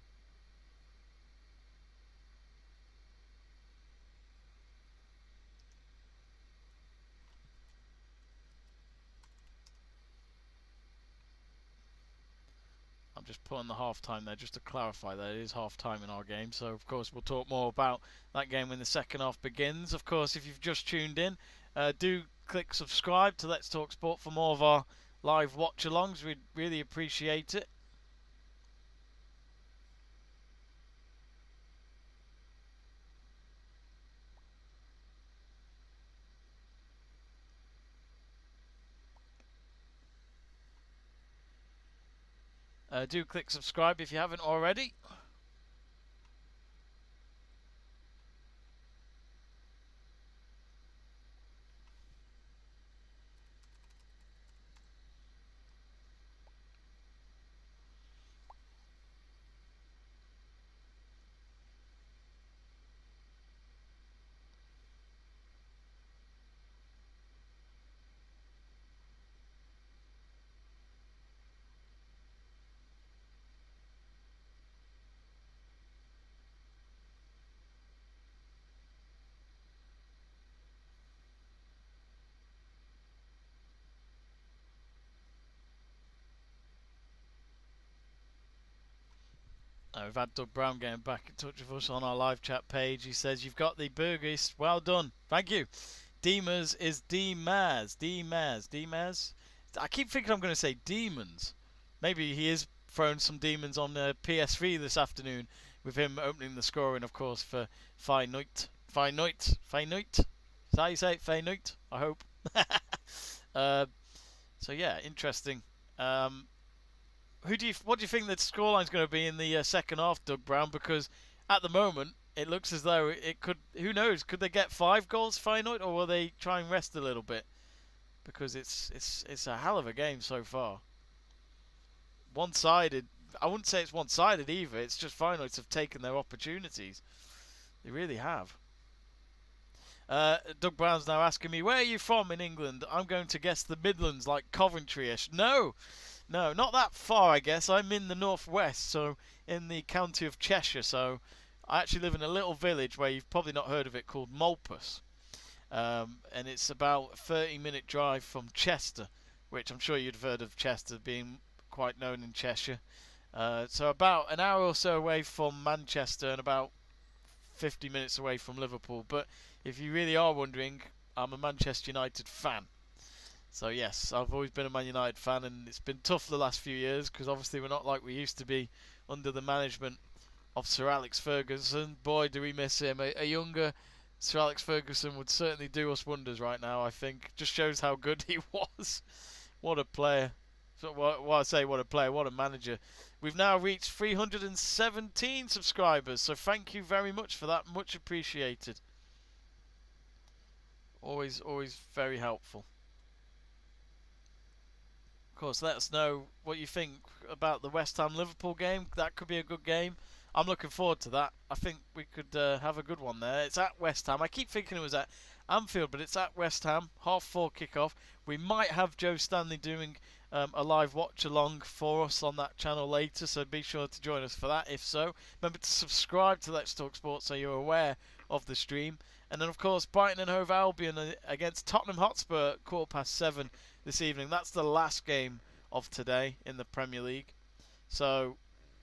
I'm just putting the half time there just to clarify that it is half time in our game. So, of course, we'll talk more about that game when the second half begins. Of course, if you've just tuned in, do click subscribe to Let's Talk Sport for more of our live watch alongs. We'd really appreciate it. Do click subscribe if you haven't already. We've had Doug Brown getting back in touch with us on our live chat page. He says, "You've got the burgers. Well done. Thank you." Demers is Demers. Demers. I keep thinking I'm going to say demons. Maybe he is throwing some demons on PSV this afternoon with him opening the scoring, of course, for Feyenoord. Feyenoord. Is that how you say it? Feyenoord, I hope. So yeah, interesting. What do you think the scoreline's going to be in the second half, Doug Brown? Because at the moment it looks as though it could. Who knows? Could they get 5 goals, Feyenoord, or will they try and rest a little bit? Because it's a hell of a game so far. One-sided. I wouldn't say it's one-sided either. It's just Feyenoord have taken their opportunities. They really have. Doug Brown's now asking me, where are you from in England? I'm going to guess the Midlands, like Coventry-ish. No, not that far, I guess. I'm in the northwest, so in the county of Cheshire. So I actually live in a little village where you've probably not heard of it, called Malpas. And it's about a 30-minute drive from Chester, which I'm sure you'd have heard of Chester being quite known in Cheshire. So about an hour or so away from Manchester and about 50 minutes away from Liverpool. But if you really are wondering, I'm a Manchester United fan. So yes, I've always been a Man United fan, and it's been tough the last few years because obviously we're not like we used to be under the management of Sir Alex Ferguson. Boy, do we miss him. A younger Sir Alex Ferguson would certainly do us wonders right now, I think. Just shows how good he was. What a player. So, what I say, what a player, what a manager. We've now reached 317 subscribers, so thank you very much for that. Much appreciated. Always very helpful. Of course, let us know what you think about the West Ham Liverpool game. That could be a good game. I'm looking forward to that. I think we could have a good one there. It's at West Ham. I keep thinking it was at Anfield, but it's at West Ham. 4:30 kickoff. We might have Joe Stanley doing a live watch along for us on that channel later, so be sure to join us for that if so. Remember to subscribe to Let's Talk Sports so you're aware of the stream. And then, of course, Brighton and Hove Albion against Tottenham Hotspur at 7:15 this evening. That's the last game of today in the Premier League. So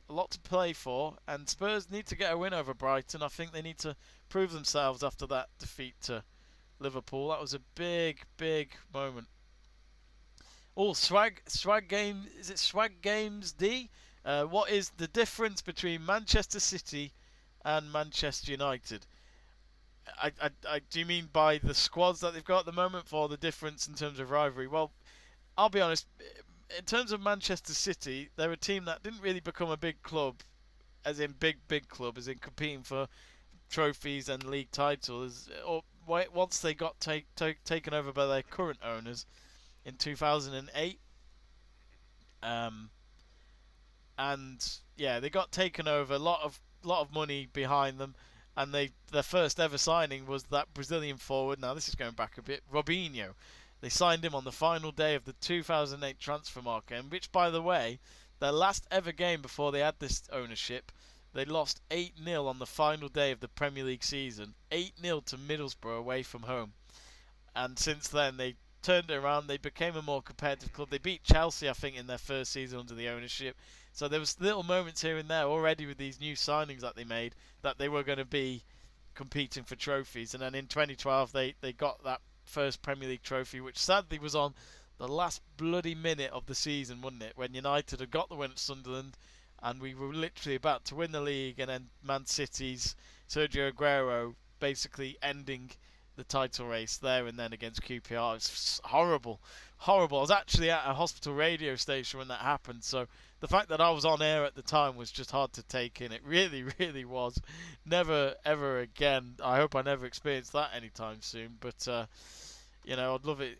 a lot to play for, and Spurs need to get a win over Brighton. I think they need to prove themselves after that defeat to Liverpool. That was a big moment. Oh, Swag Game, is it Swag Games D? What is the difference between Manchester City and Manchester United? Do you mean by the squads that they've got at the moment, for the difference in terms of rivalry? Well, I'll be honest. In terms of Manchester City, they're a team that didn't really become a big club, as in big club, as in competing for trophies and league titles, or once they got taken over by their current owners in 2008. And yeah, they got taken over. A lot of money behind them. And their first ever signing was that Brazilian forward. Now this is going back a bit, Robinho. They signed him on the final day of the 2008 transfer market, and which, by the way, their last ever game before they had this ownership, they lost 8-0 on the final day of the Premier League season. 8-0 to Middlesbrough away from home. And since then, they turned it around. They became a more competitive club. They beat Chelsea, I think, in their first season under the ownership. So there was little moments here and there already with these new signings that they made that they were going to be competing for trophies. And then in 2012, they got that first Premier League trophy, which sadly was on the last bloody minute of the season, wasn't it? When United had got the win at Sunderland, and we were literally about to win the league, and then Man City's Sergio Aguero basically ending the title race there and then against QPR. It's horrible horrible. I was actually at a hospital radio station when that happened, so the fact that I was on air at the time was just hard to take in. It really, really was. Never, ever again. I hope I never experience that anytime soon, but, I'd love it.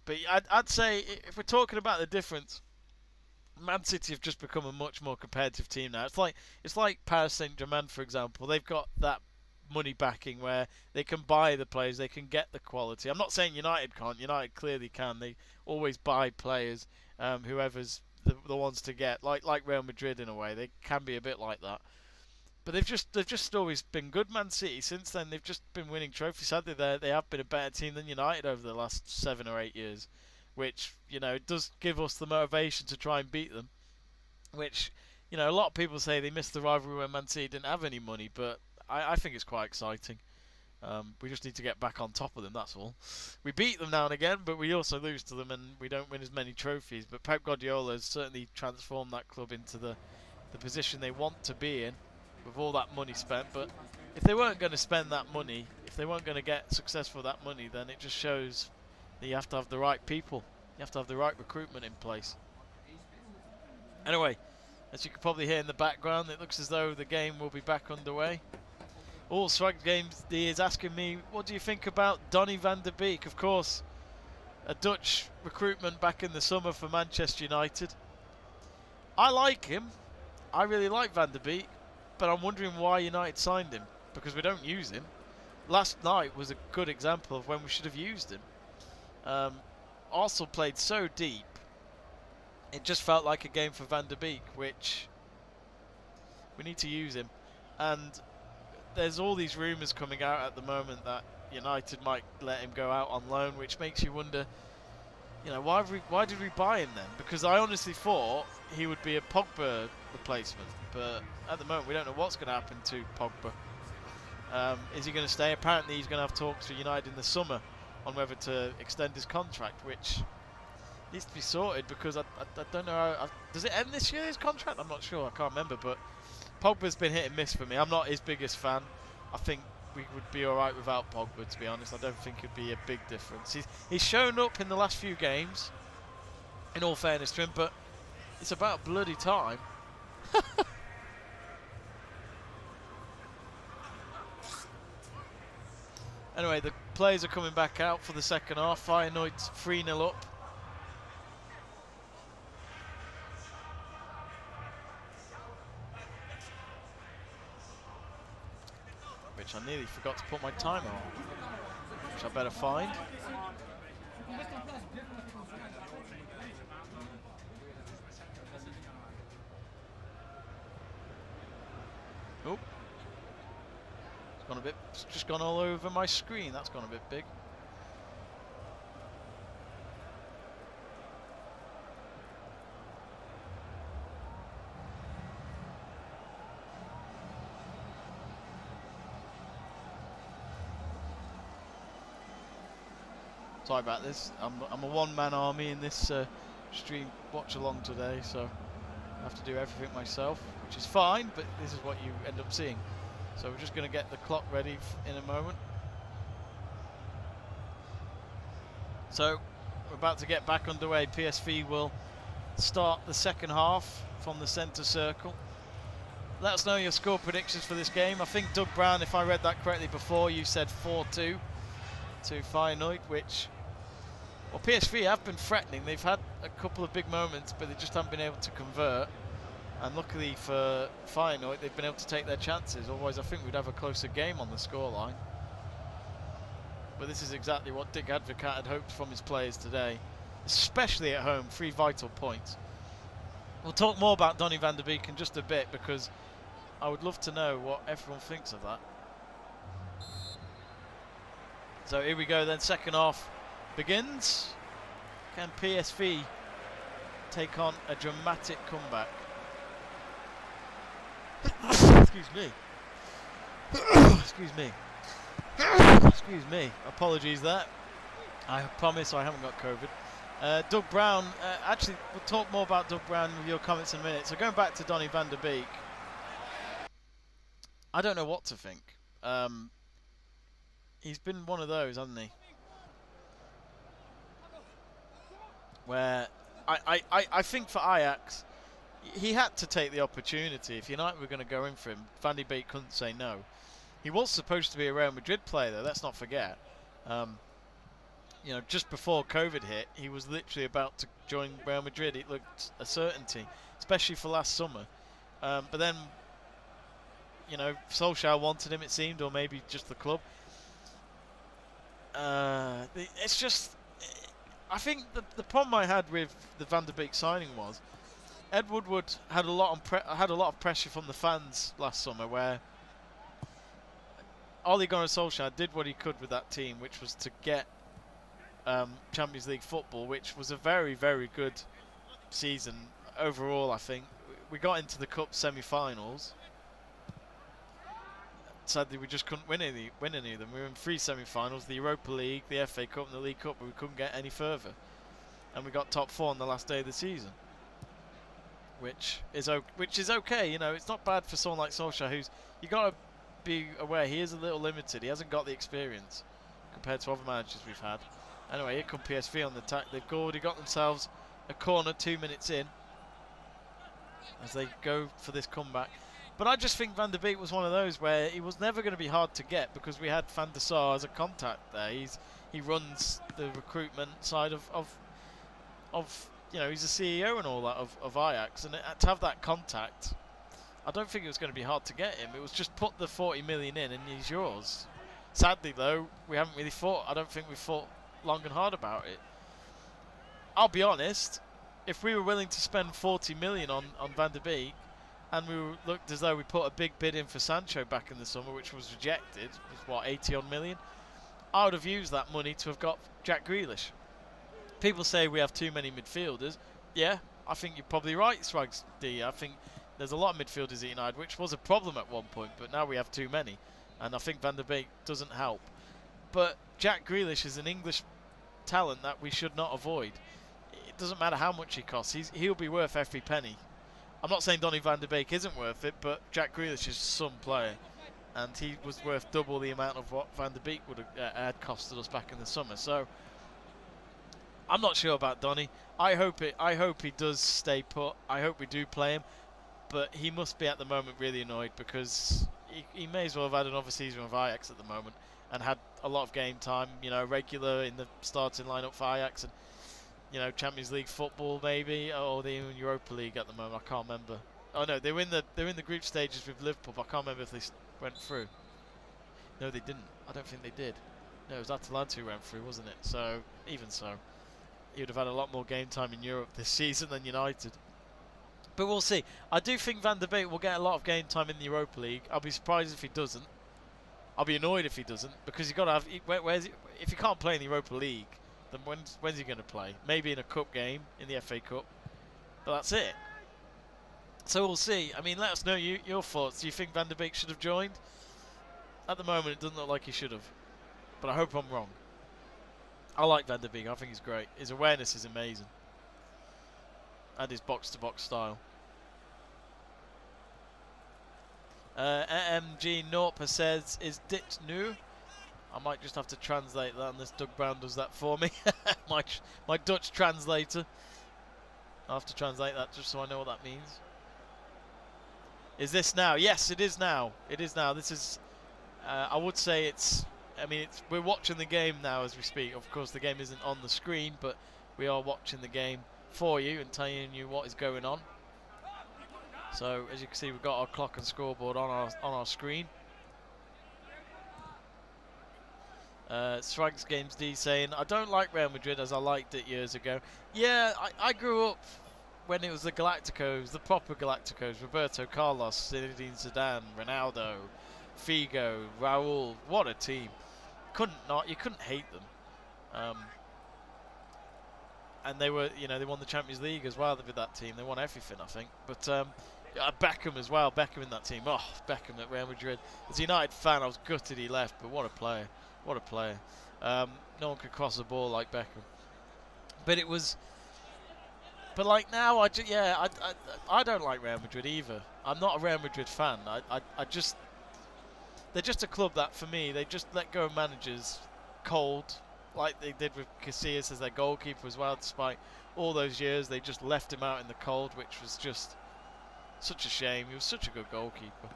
But I'd say, if we're talking about the difference, Man City have just become a much more competitive team now. It's like Paris Saint-Germain, for example. They've got that money backing where they can buy the players, they can get the quality. I'm not saying United can't. United clearly can. They always buy players, whoever's the ones to get, like Real Madrid in a way. They can be a bit like that. But they've just always been good. Man City since then, they've just been winning trophies. Sadly, they have been a better team than United over the last 7 or 8 years, which it does give us the motivation to try and beat them. Which a lot of people say they missed the rivalry when Man City didn't have any money, but I think it's quite exciting. We just need to get back on top of them, that's all. We beat them now and again, but we also lose to them and we don't win as many trophies. But Pep Guardiola has certainly transformed that club into the position they want to be in with all that money spent. But if they weren't going to spend that money, if they weren't going to get successful with that money, then it just shows that you have to have the right people. You have to have the right recruitment in place. Anyway, as you can probably hear in the background, it looks as though the game will be back underway. All Swag Games is asking me, what do you think about Donny van der Beek? Of course, a Dutch recruitment back in the summer for Manchester United. I like him. I really like Van der Beek, but I'm wondering why United signed him, because we don't use him. Last night was a good example of when we should have used him. Arsenal played so deep, it just felt like a game for Van der Beek, which we need to use him. And there's all these rumours coming out at the moment that United might let him go out on loan, which makes you wonder, why did we buy him then? Because I honestly thought he would be a Pogba replacement, but at the moment we don't know what's going to happen to Pogba. Is he going to stay? Apparently he's going to have talks with United in the summer on whether to extend his contract, which needs to be sorted, because I don't know does it end this year, his contract? I'm not sure, I can't remember, but Pogba's been hit and miss for me. I'm not his biggest fan. I think we would be alright without Pogba, to be honest. I don't think it'd be a big difference. He's shown up in the last few games, in all fairness to him, but it's about bloody time. Anyway, the players are coming back out for the second half. Feyenoord's 3-0 up. Which I nearly forgot to put my timer on, which I better find. Oh, it's just gone all over my screen. That's gone a bit big. Sorry about this. I'm a one-man army in this stream watch along today, so I have to do everything myself, which is fine, but this is what you end up seeing. So we're just going to get the clock ready in a moment. So we're about to get back underway. PSV will start the second half from the centre circle. Let us know your score predictions for this game. I think Doug Brown, if I read that correctly before, you said 4-2 to Feyenoord, which... Well, PSV have been threatening. They've had a couple of big moments, but they just haven't been able to convert. And luckily for Feyenoord, they've been able to take their chances. Otherwise, I think we'd have a closer game on the scoreline. But this is exactly what Dick Advocat had hoped from his players today, especially at home. 3 vital points. We'll talk more about Donny van der Beek in just a bit, because I would love to know what everyone thinks of that. So here we go then, second half begins. Can PSV take on a dramatic comeback? Excuse me. Excuse me. Excuse me. Apologies there. I promise I haven't got COVID. Doug Brown, actually we'll talk more about Doug Brown with your comments in a minute. So going back to Donny van der Beek, I don't know what to think. He's been one of those, hasn't he? where I think for Ajax, he had to take the opportunity. If United were going to go in for him, Van de Beek couldn't say no. He was supposed to be a Real Madrid player, though. Let's not forget. Just before COVID hit, he was literally about to join Real Madrid. It looked a certainty, especially for last summer. But then, Solskjaer wanted him, it seemed, or maybe just the club. It's just, I think the problem I had with the Van de Beek signing was Ed Woodward had a lot of pressure from the fans last summer, where Ole Gunnar Solskjaer did what he could with that team, which was to get Champions League football, which was a very, very good season overall. I think we got into the cup semi-finals. Sadly, we just couldn't win any of them. We were in 3 semi-finals: the Europa League, the FA Cup, and the League Cup, but we couldn't get any further. And we got top 4 on the last day of the season, which is okay. It's not bad for someone like Solskjaer, who's, you got to be aware, he is a little limited. He hasn't got the experience compared to other managers we've had. Anyway, here come PSV on the attack. They've already got themselves a corner 2 minutes in as they go for this comeback. But I just think Van de Beek was one of those where he was never going to be hard to get, because we had Van der Sar as a contact there. He runs the recruitment side of he's the CEO and all that of Ajax, and to have that contact, I don't think it was going to be hard to get him. It was just put the 40 million in and he's yours. Sadly though, we haven't really fought. I don't think we've fought long and hard about it. I'll be honest, if we were willing to spend 40 million on Van de Beek, and looked as though we put a big bid in for Sancho back in the summer, which was rejected, it was what, 80 odd million, I would have used that money to have got Jack Grealish. People say we have too many midfielders. Yeah, I think you're probably right, Swags D. I think there's a lot of midfielders at United, which was a problem at one point, but now we have too many, and I think Van de Beek doesn't help. But Jack Grealish is an English talent that we should not avoid. It doesn't matter how much he costs. He'll be worth every penny. I'm not saying Donny van de Beek isn't worth it, but Jack Grealish is some player, and he was worth double the amount of what Van de Beek would have had costed us back in the summer. So I'm not sure about Donny. I hope he does stay put. I hope we do play him, but he must be at the moment really annoyed, because he may as well have had another season of Ajax at the moment and had a lot of game time, regular in the starting lineup for Ajax, and Champions League football maybe, or they're in Europa League at the moment. I can't remember. Oh no, they're in the group stages with Liverpool. But I can't remember if they went through. No, they didn't. I don't think they did. No, it was Atalanta who went through, wasn't it? So even so, he would have had a lot more game time in Europe this season than United. But we'll see. I do think Van de Beek will get a lot of game time in the Europa League. I'll be surprised if he doesn't. I'll be annoyed if he doesn't, because you've got to have. If he can't play in the Europa League, then when's he going to play? Maybe in a cup game, in the FA Cup. But that's it. So we'll see. I mean, let us know your thoughts. Do you think Van de Beek should have joined? At the moment, it doesn't look like he should have. But I hope I'm wrong. I like Van de Beek. I think he's great. His awareness is amazing. And his box-to-box style. AMG Norpa says, is dit nu? I might just have to translate that unless Doug Brown does that for me. my Dutch translator. I'll have to translate that just so I know what that means. Is this now? Yes, it is now. It is now. This is, I would say it's, we're watching the game now as we speak. Of course, the game isn't on the screen, but we are watching the game for you and telling you what is going on. So, as you can see, we've got our clock and scoreboard on our screen. Swags Games D saying, I don't like Real Madrid as I liked it years ago. Yeah, I grew up when it was the Galacticos, the proper Galacticos. Roberto Carlos, Zinedine Zidane, Ronaldo, Figo, Raul. What a team. You couldn't hate them. And they were, they won the Champions League as well with that team. They won everything, I think. But Beckham as well, Beckham in that team. Oh, Beckham at Real Madrid. As a United fan, I was gutted he left, but what a player. What a player. No one could cross the ball like Beckham. But it was... But like now, I don't like Real Madrid either. I'm not a Real Madrid fan. I just... They're just a club that, for me, they just let go of managers cold like they did with Casillas as their goalkeeper as well. Despite all those years, they just left him out in the cold, which was just such a shame. He was such a good goalkeeper.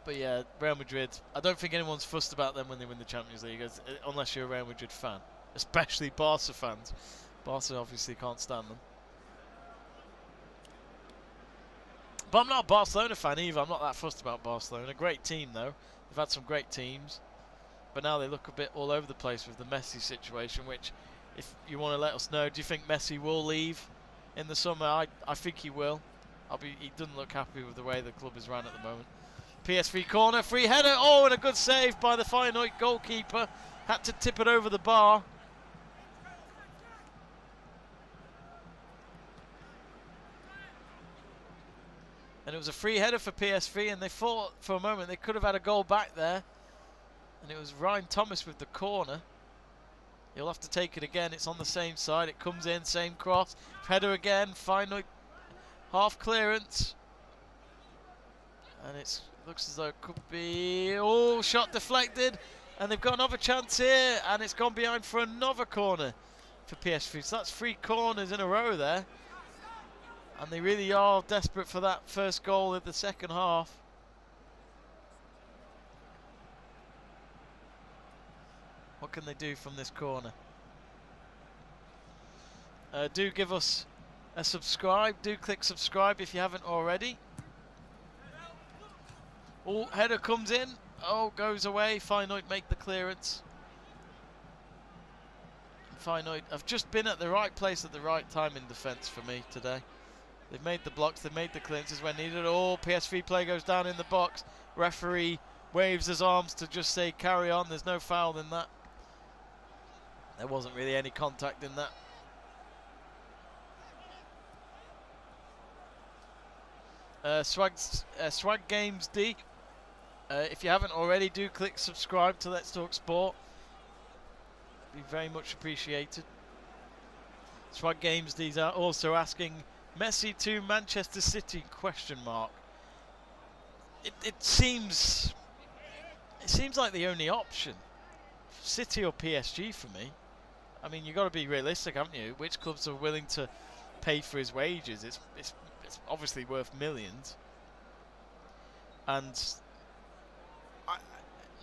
But yeah, Real Madrid, I don't think anyone's fussed about them when they win the Champions League, unless you're a Real Madrid fan, especially Barca fans. Barca obviously can't stand them. But I'm not a Barcelona fan either. I'm not that fussed about Barcelona. Great team though. They've had some great teams. But now they look a bit all over the place with the Messi situation, which, if you want to let us know, do you think Messi will leave in the summer? I think he will. He doesn't look happy with the way the club is run at the moment. PSV corner, free header. Oh, and a good save by the Feyenoord goalkeeper. Had to tip it over the bar. And it was a free header for PSV, and they thought for a moment they could have had a goal back there. And it was Ryan Thomas with the corner. He'll have to take it again. It's on the same side. It comes in, same cross. Header again. Feyenoord half clearance. And it looks as though it could be... Oh, shot deflected. And they've got another chance here. And it's gone behind for another corner for PSV. So that's 3 corners in a row there. And they really are desperate for that first goal in the second half. What can they do from this corner? Do give us a subscribe. Do click subscribe if you haven't already. Oh, header comes in. Oh, goes away. Feyenoord make the clearance. Feyenoord have just been at the right place at the right time in defence for me today. They've made the blocks, they've made the clearances when needed. Oh, PSV player goes down in the box. Referee waves his arms to just say carry on. There's no foul in that. There wasn't really any contact in that. Swag Games D. If you haven't already, do click subscribe to Let's Talk Sport. Be very much appreciated. Swag Games D are also asking Messi to Manchester City ? It seems like the only option. City or PSG for me. I mean, you've got to be realistic, haven't you? Which clubs are willing to pay for his wages? It's obviously worth millions. And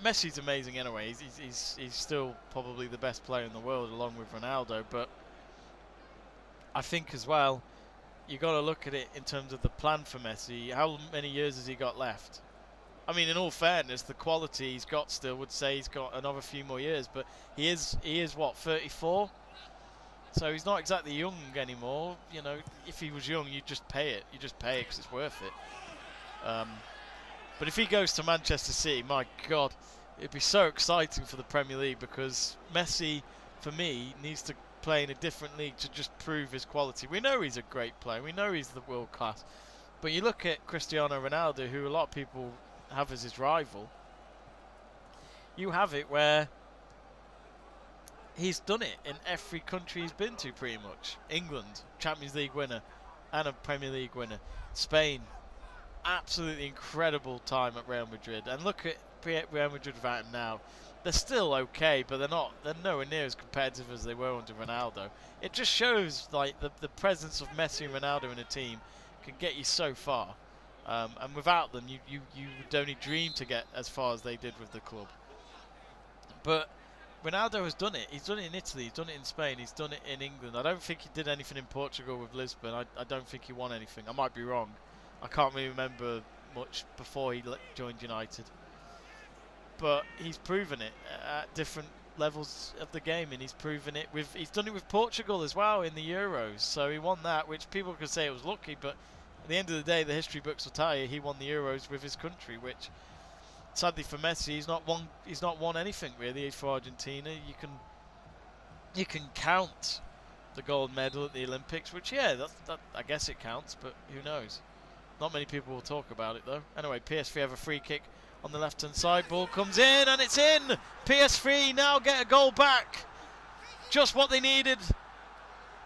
Messi's amazing anyway. He's still probably the best player in the world along with Ronaldo. But I think as well, you got to look at it in terms of the plan for Messi. How many years has he got left? I mean, in all fairness, the quality he's got still would say he's got another few more years, but he is what, 34? So he's not exactly young anymore. You know, if he was young, you'd just pay it. You just pay it because it's worth it. But if he goes to Manchester City, my God, it'd be so exciting for the Premier League, because Messi, for me, needs to play in a different league to just prove his quality. We know he's a great player. We know he's the world class. But you look at Cristiano Ronaldo, who a lot of people have as his rival. You have it where he's done it in every country he's been to pretty much. England, Champions League winner and a Premier League winner. Spain, absolutely incredible time at Real Madrid. And look at Real Madrid without him now. They're still okay, but they're nowhere near as competitive as they were under Ronaldo. It just shows like the presence of Messi and Ronaldo in a team can get you so far. And without them, you would only dream to get as far as they did with the club. But Ronaldo has done it. He's done it in Italy. He's done it in Spain. He's done it in England. I don't think he did anything in Portugal with Lisbon. I don't think he won anything. I might be wrong. I can't really remember much before he joined United. But he's proven it at different levels of the game, and he's proven it he's done it with Portugal as well in the Euros. So he won that, which people could say it was lucky, but at the end of the day, the history books will tell you he won the Euros with his country, which sadly for Messi, he's not won anything really for Argentina. You can count the gold medal at the Olympics, which that I guess it counts, but who knows? Not many people will talk about it though. Anyway, PSV have a free kick on the left hand side. Ball comes in and it's in. PSV now get a goal back. Just what they needed.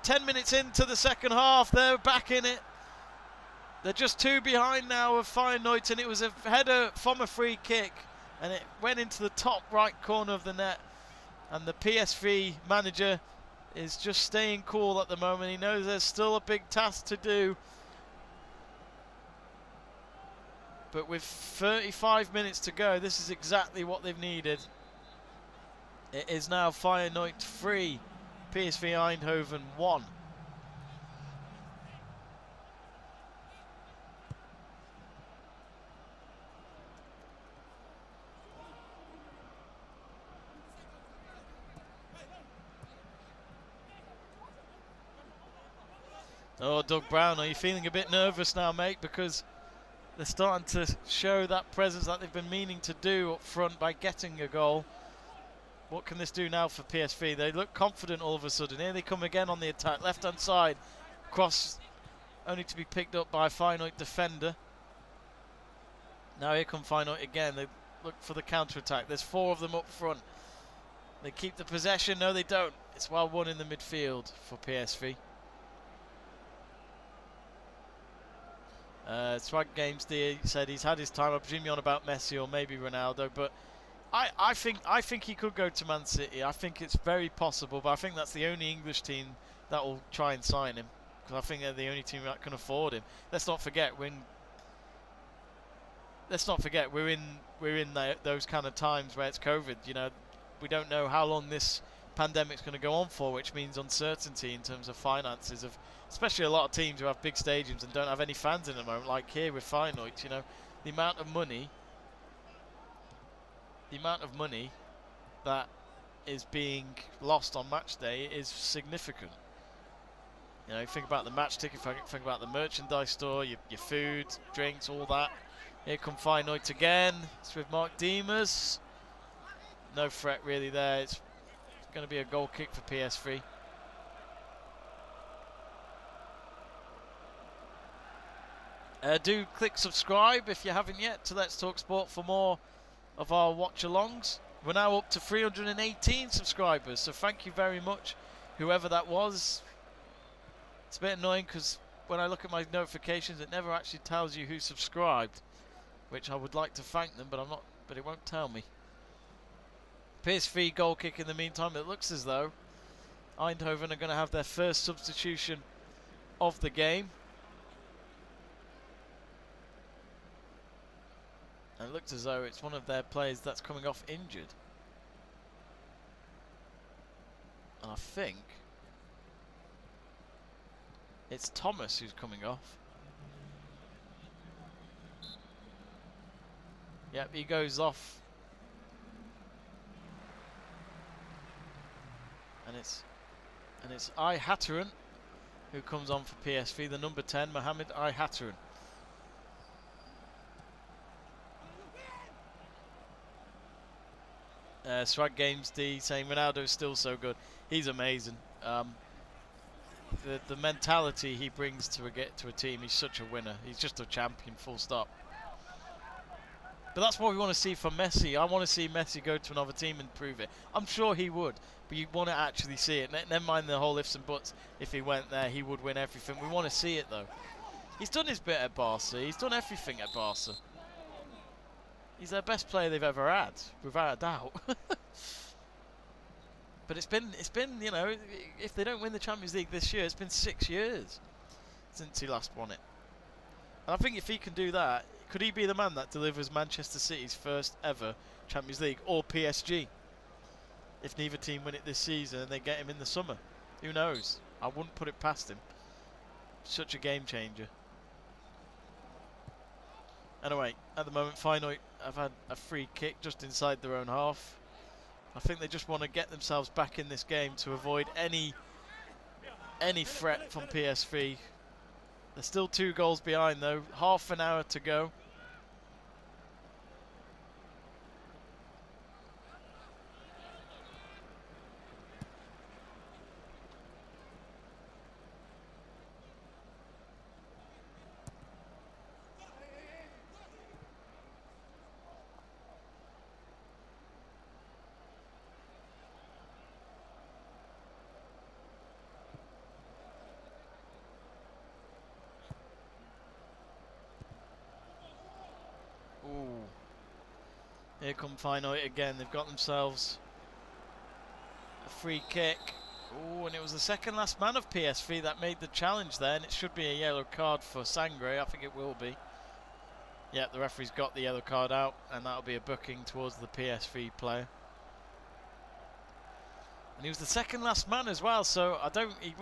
10 minutes into the second half, they're back in it. They're just 2 behind now of Feyenoord, and it was a header from a free kick and it went into the top right corner of the net, and the PSV manager is just staying cool at the moment. He knows there's still a big task to do, but with 35 minutes to go, this is exactly what they've needed. It is now Feyenoord 3, PSV Eindhoven 1. Oh, Doug Brown, are you feeling a bit nervous now, mate? Because they're starting to show that presence that they've been meaning to do up front by getting a goal. What can this do now for PSV? They look confident all of a sudden. Here they come again on the attack. Left-hand side. Cross only to be picked up by a Feyenoord defender. Now here come Feyenoord again. They look for the counter-attack. There's 4 of them up front. They keep the possession. No, they don't. It's well won in the midfield for PSV. Swag Games D said he's had his time. I presume you're on about Messi or maybe Ronaldo, but I think he could go to Man City. I think it's very possible, but I think that's the only English team that will try and sign him, because I think they're the only team that can afford him. Let's not forget we're in those kind of times where it's COVID. You know, we don't know how long this pandemic's going to go on for, which means uncertainty in terms of finances of especially a lot of teams who have big stadiums and don't have any fans in the moment, like here with Feyenoord. You know, the amount of money that is being lost on match day is significant. You know, think about the match ticket, think about the merchandise store, your food, drinks, all that. Here come Feyenoord again. It's with Mark Diemers. No threat really there. It's going to be a goal kick for PSV. Do click subscribe if you haven't yet to Let's Talk Sport for more of our watch-alongs. We're now up to 318 subscribers, so thank you very much, whoever that was. It's a bit annoying because when I look at my notifications, it never actually tells you who subscribed, which I would like to thank them, but it won't tell me. PSV goal kick in the meantime. It looks as though Eindhoven are going to have their first substitution of the game. And it looks as though it's one of their players that's coming off injured. And I think it's Thomas who's coming off. Yep, he goes off. And it's Ihataren who comes on for PSV, the number 10, Mohamed Ihataren. Swag Games D saying Ronaldo's still so good. He's amazing. The mentality he brings to a team, he's such a winner. He's just a champion, full stop. But that's what we want to see from Messi. I want to see Messi go to another team and prove it. I'm sure he would, but you want to actually see it. Never mind the whole ifs and buts. If he went there, he would win everything. We want to see it though. He's done his bit at Barca. He's done everything at Barca. He's their best player they've ever had, without a doubt. But it's been, you know, if they don't win the Champions League this year, it's been 6 years since he last won it. And I think if he can do that, could he be the man that delivers Manchester City's first ever Champions League, or PSG? If neither team win it this season and they get him in the summer, who knows? I wouldn't put it past him. Such a game changer. Anyway, at the moment, Feyenoord have had a free kick just inside their own half. I think they just want to get themselves back in this game to avoid any threat from PSV. They're still 2 goals behind though. Half an hour to go. Here come Feyenoord again. They've got themselves a free kick. Oh, and it was the second last man of PSV that made the challenge there, and it should be a yellow card for Sangre. I think it will be. Yeah, the referee's got the yellow card out, and that'll be a booking towards the PSV player. And he was the second last man as well, so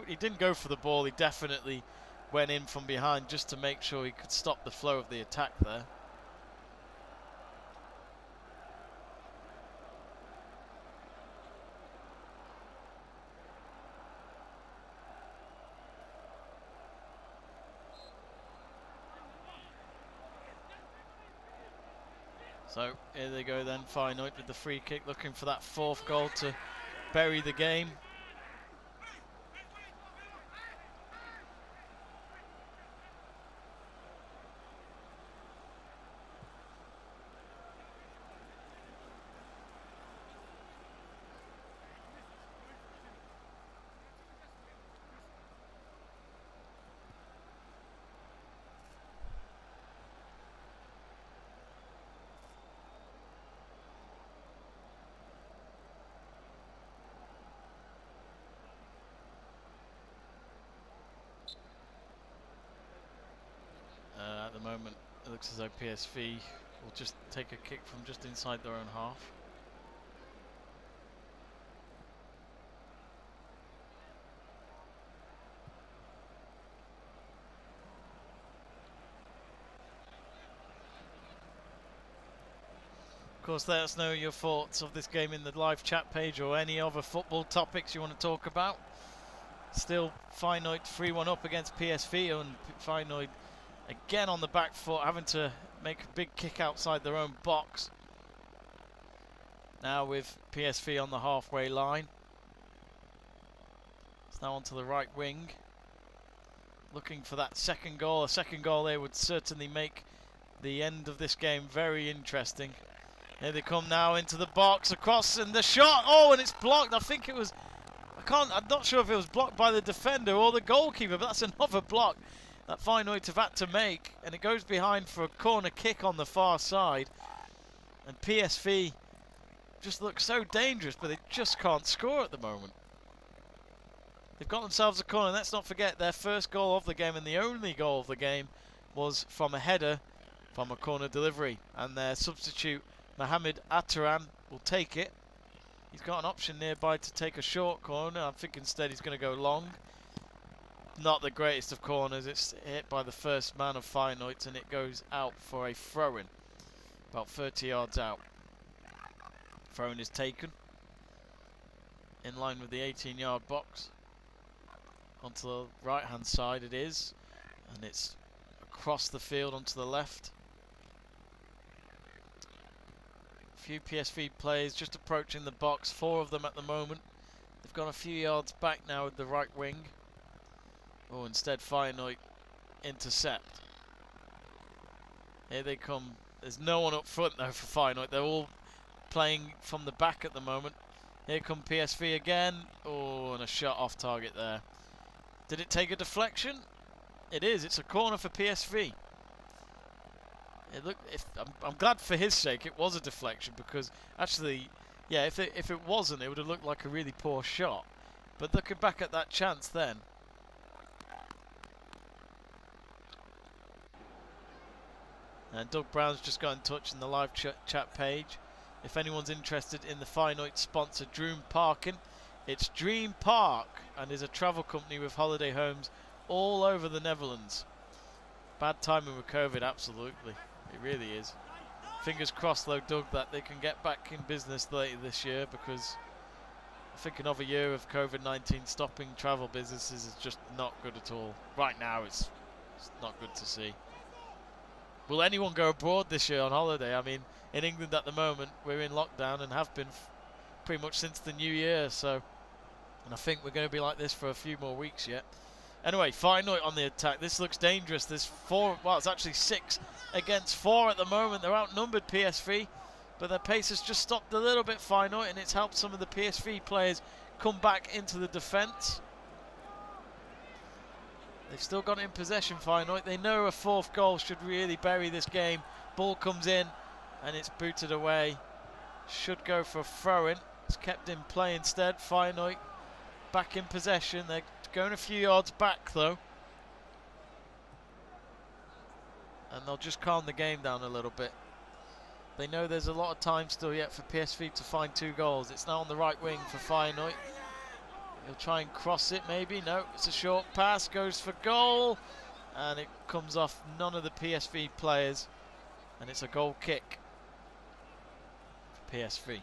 he didn't go for the ball. He definitely went in from behind just to make sure he could stop the flow of the attack there. So here they go then, Feyenoord with the free kick, looking for that fourth goal to bury the game. At the moment, it looks as though PSV will just take a kick from just inside their own half. Of course, let us know your thoughts of this game in the live chat page or any other football topics you want to talk about. Still Feyenoord 3-1 up against PSV, and Feyenoord again on the back foot, having to make a big kick outside their own box. Now with PSV on the halfway line. It's now onto the right wing. Looking for that second goal. A second goal there would certainly make the end of this game very interesting. Here they come now into the box, across, and the shot. Oh, and it's blocked. I think it was... I'm not sure if it was blocked by the defender or the goalkeeper, but that's another block that Feyenoord have had to make, and it goes behind for a corner kick on the far side. And PSV just look so dangerous, but they just can't score at the moment. They've got themselves a corner. Let's not forget their first goal of the game, and the only goal of the game, was from a header from a corner delivery. And their substitute, Mohamed Ataran, will take it. He's got an option nearby to take a short corner. I think instead he's going to go long. Not the greatest of corners. It's hit by the first man of Feyenoord, and it goes out for a throw-in. About 30 yards out. Throw-in is taken. In line with the 18-yard box. Onto the right-hand side it is. And it's across the field onto the left. A few PSV players just approaching the box. 4 of them at the moment. They've gone a few yards back now with the right wing. Oh, instead Feyenoord intercept. Here they come. There's no one up front though for Feyenoord. They're all playing from the back at the moment. Here come PSV again. Oh, and a shot off target there. Did it take a deflection? It is. It's a corner for PSV. It looked. I'm glad for his sake it was a deflection, because actually, yeah, if it wasn't, it would have looked like a really poor shot. But looking back at that chance then. And Doug Brown's just got in touch in the live chat page. If anyone's interested in the Feyenoord sponsor Dream Parking, it's Dream Park and is a travel company with holiday homes all over the Netherlands. Bad timing with COVID, absolutely. It really is. Fingers crossed though, Doug, that they can get back in business later this year, because I think another year of COVID-19 stopping travel businesses is just not good at all. Right now it's not good to see. Will anyone go abroad this year on holiday? I mean, in England at the moment, we're in lockdown and have been pretty much since the new year. So, and I think we're going to be like this for a few more weeks yet. Anyway, Feyenoord on the attack. This looks dangerous. There's 4, well, it's actually 6 against 4 at the moment. They're outnumbered, PSV, but their pace has just stopped a little bit, Feyenoord, and it's helped some of the PSV players come back into the defence. They've still got it in possession, Feyenoord. They know a 4th goal should really bury this game. Ball comes in and it's booted away. should go for a throw-in. It's kept in play instead. Feyenoord back in possession. They're going a few yards back though. And they'll just calm the game down a little bit. They know there's a lot of time still yet for PSV to find 2 goals. It's now on the right wing for Feyenoord. He'll try and cross it maybe. No, it's a short pass. Goes for goal. And it comes off none of the PSV players. And it's a goal kick for PSV.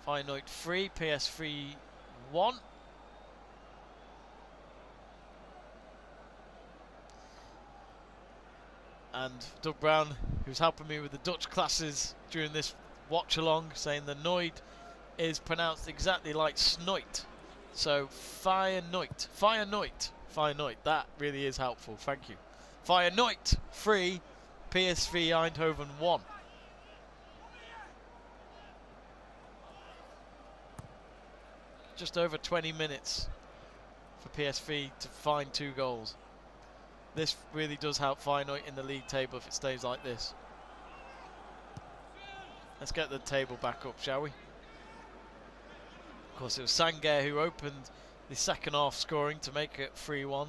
Feyenoord 3, PSV 1. And Doug Brown, who's helping me with the Dutch classes during this watch along, saying the Noid is pronounced exactly like snoit. So Feyenoord, Feyenoord, Feyenoord. That really is helpful. Thank you. Feyenoord 3, PSV Eindhoven 1. Just over 20 minutes for PSV to find 2 goals. This really does help Feyenoord in the league table if it stays like this. Let's get the table back up, shall we? Of course, it was Sanger who opened the second half scoring to make it 3-1,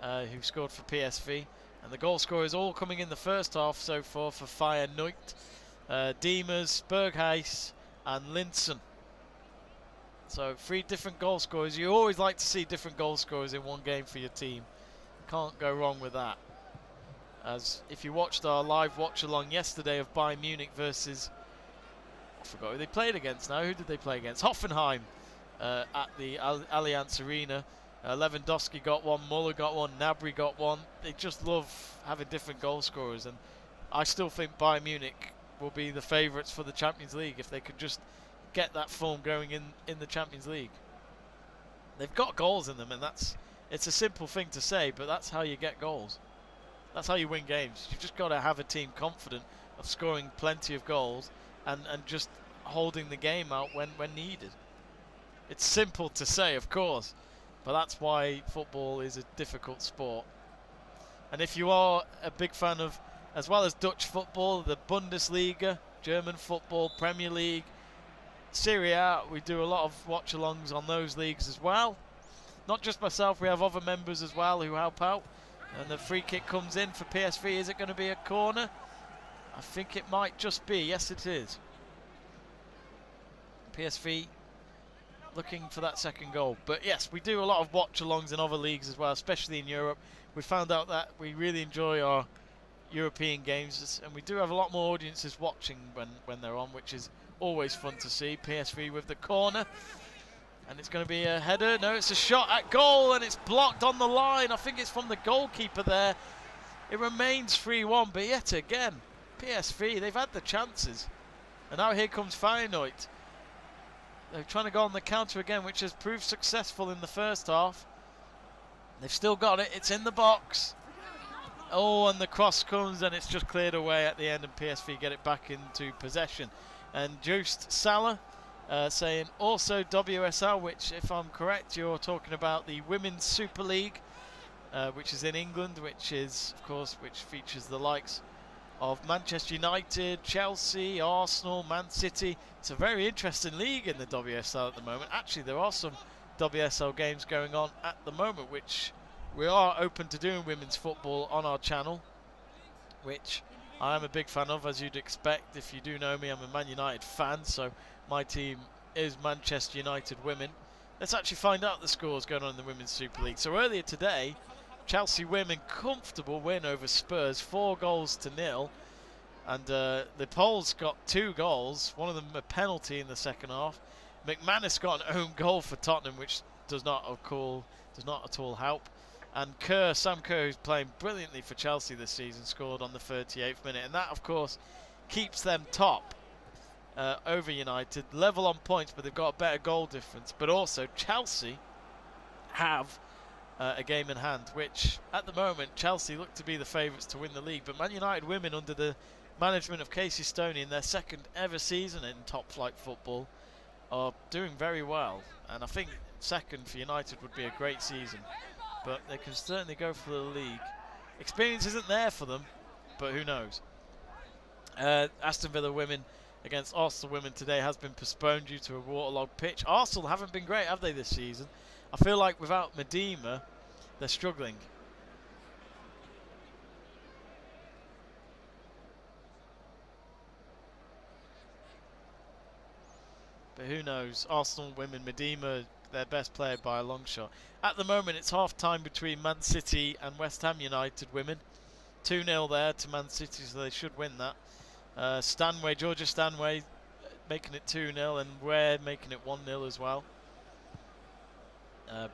who scored for PSV. And the goal scorers all coming in the first half so far for Feyenoord. Diemers, Berghuis and Linssen. So 3 different goal scorers. You always like to see different goal scorers in one game for your team. Can't go wrong with that. As if you watched our live watch along yesterday of Bayern Munich versus, I forgot who they played against now. Who did they play against? Hoffenheim at the Allianz Arena. Lewandowski got 1, Muller got 1, Gnabry got 1. They just love having different goal scorers, and I still think Bayern Munich will be the favourites for the Champions League if they could just get that form going in the Champions League. They've got goals in them, and it's a simple thing to say, but that's how you get goals. That's how you win games. You've just got to have a team confident of scoring plenty of goals and just holding the game out when needed. It's simple to say, of course, but that's why football is a difficult sport. And if you are a big fan of, as well as Dutch football, the Bundesliga, German football, Premier League, Serie A, we do a lot of watch-alongs on those leagues as well. Not just myself, we have other members as well who help out. And the free kick comes in for PSV. Is it going to be a corner? I think it might just be. Yes, it is. PSV looking for that second goal. But yes, we do a lot of watch-alongs in other leagues as well, especially in Europe. We found out that we really enjoy our European games, and we do have a lot more audiences watching when they're on, which is always fun to see. PSV with the corner. And it's going to be a header. No, it's a shot at goal, and it's blocked on the line. I think it's from the goalkeeper there. It remains 3-1, but yet again, PSV, they've had the chances. And now here comes Feyenoord. They're trying to go on the counter again, which has proved successful in the first half. They've still got it. It's in the box. Oh, and the cross comes, and it's just cleared away at the end, and PSV get it back into possession. And Joost Salah saying also WSL, which, if I'm correct, you're talking about the Women's Super League, which is in England, which is, of course, which features the likes of Manchester United, Chelsea, Arsenal, Man City. It's a very interesting league in the WSL at the moment. Actually, there are some WSL games going on at the moment, which we are open to doing women's football on our channel, which I am a big fan of, as you'd expect. If you do know me, I'm a Man United fan, so my team is Manchester United Women. Let's actually find out the scores going on in the Women's Super League. So earlier today, Chelsea women comfortable win over Spurs, 4-0. And the Poles got 2 goals, one of them a penalty in the second half. McManus got an own goal for Tottenham, which does not at all help. And Sam Kerr, who's playing brilliantly for Chelsea this season, scored on the 38th minute. And that, of course, keeps them top over United. Level on points, but they've got a better goal difference. But also, Chelsea have a game in hand, which, at the moment, Chelsea look to be the favourites to win the league. But Man United women, under the management of Casey Stoney in their second ever season in top-flight football, are doing very well. And I think second for United would be a great season. But they can certainly go for the league. Experience isn't there for them, but who knows. Aston Villa women against Arsenal women today has been postponed due to a waterlogged pitch. Arsenal haven't been great, have they, this season? I feel like without Medema, they're struggling. But who knows? Arsenal women, Medema, their best player by a long shot. At the moment, it's half-time between Man City and West Ham United women. 2-0 there to Man City, so they should win that. Georgia Stanway making it 2-0, and Ware making it 1-0 as well.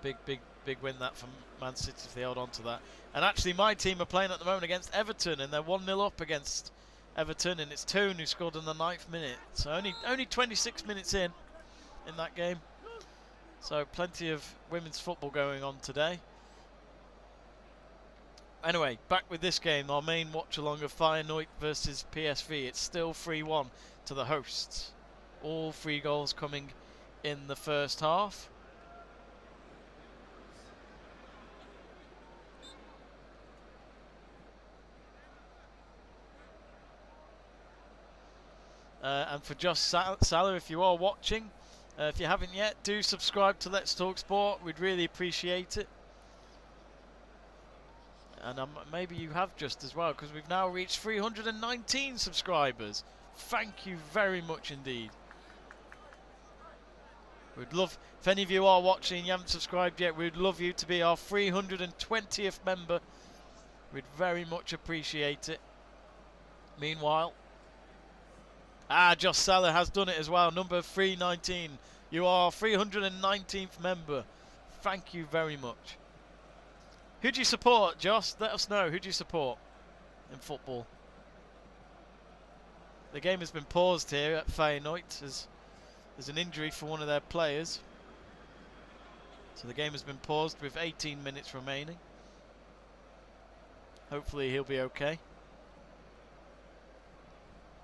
Big win that from Man City if they hold on to that. And actually, my team are playing at the moment against Everton, and they're 1-0 up against Everton, and it's Toon who scored in the 9th minute. So only 26 minutes in that game. So plenty of women's football going on today. Anyway, back with this game, our main watch-along of Feyenoord versus PSV. It's still 3-1 to the hosts. All 3 goals coming in the first half. And for Josh Salah, if you are watching, if you haven't yet, do subscribe to Let's Talk Sport. We'd really appreciate it. And maybe you have just as well, because we've now reached 319 subscribers. Thank you very much indeed. We'd love, if any of you are watching and you haven't subscribed yet, we'd love you to be our 320th member. We'd very much appreciate it. Meanwhile, Josh Salah has done it as well. Number 319. You are our 319th member. Thank you very much. Who do you support, Josh? Let us know. Who do you support in football? The game has been paused here at Feyenoord as there's an injury for one of their players. So the game has been paused with 18 minutes remaining. Hopefully he'll be okay.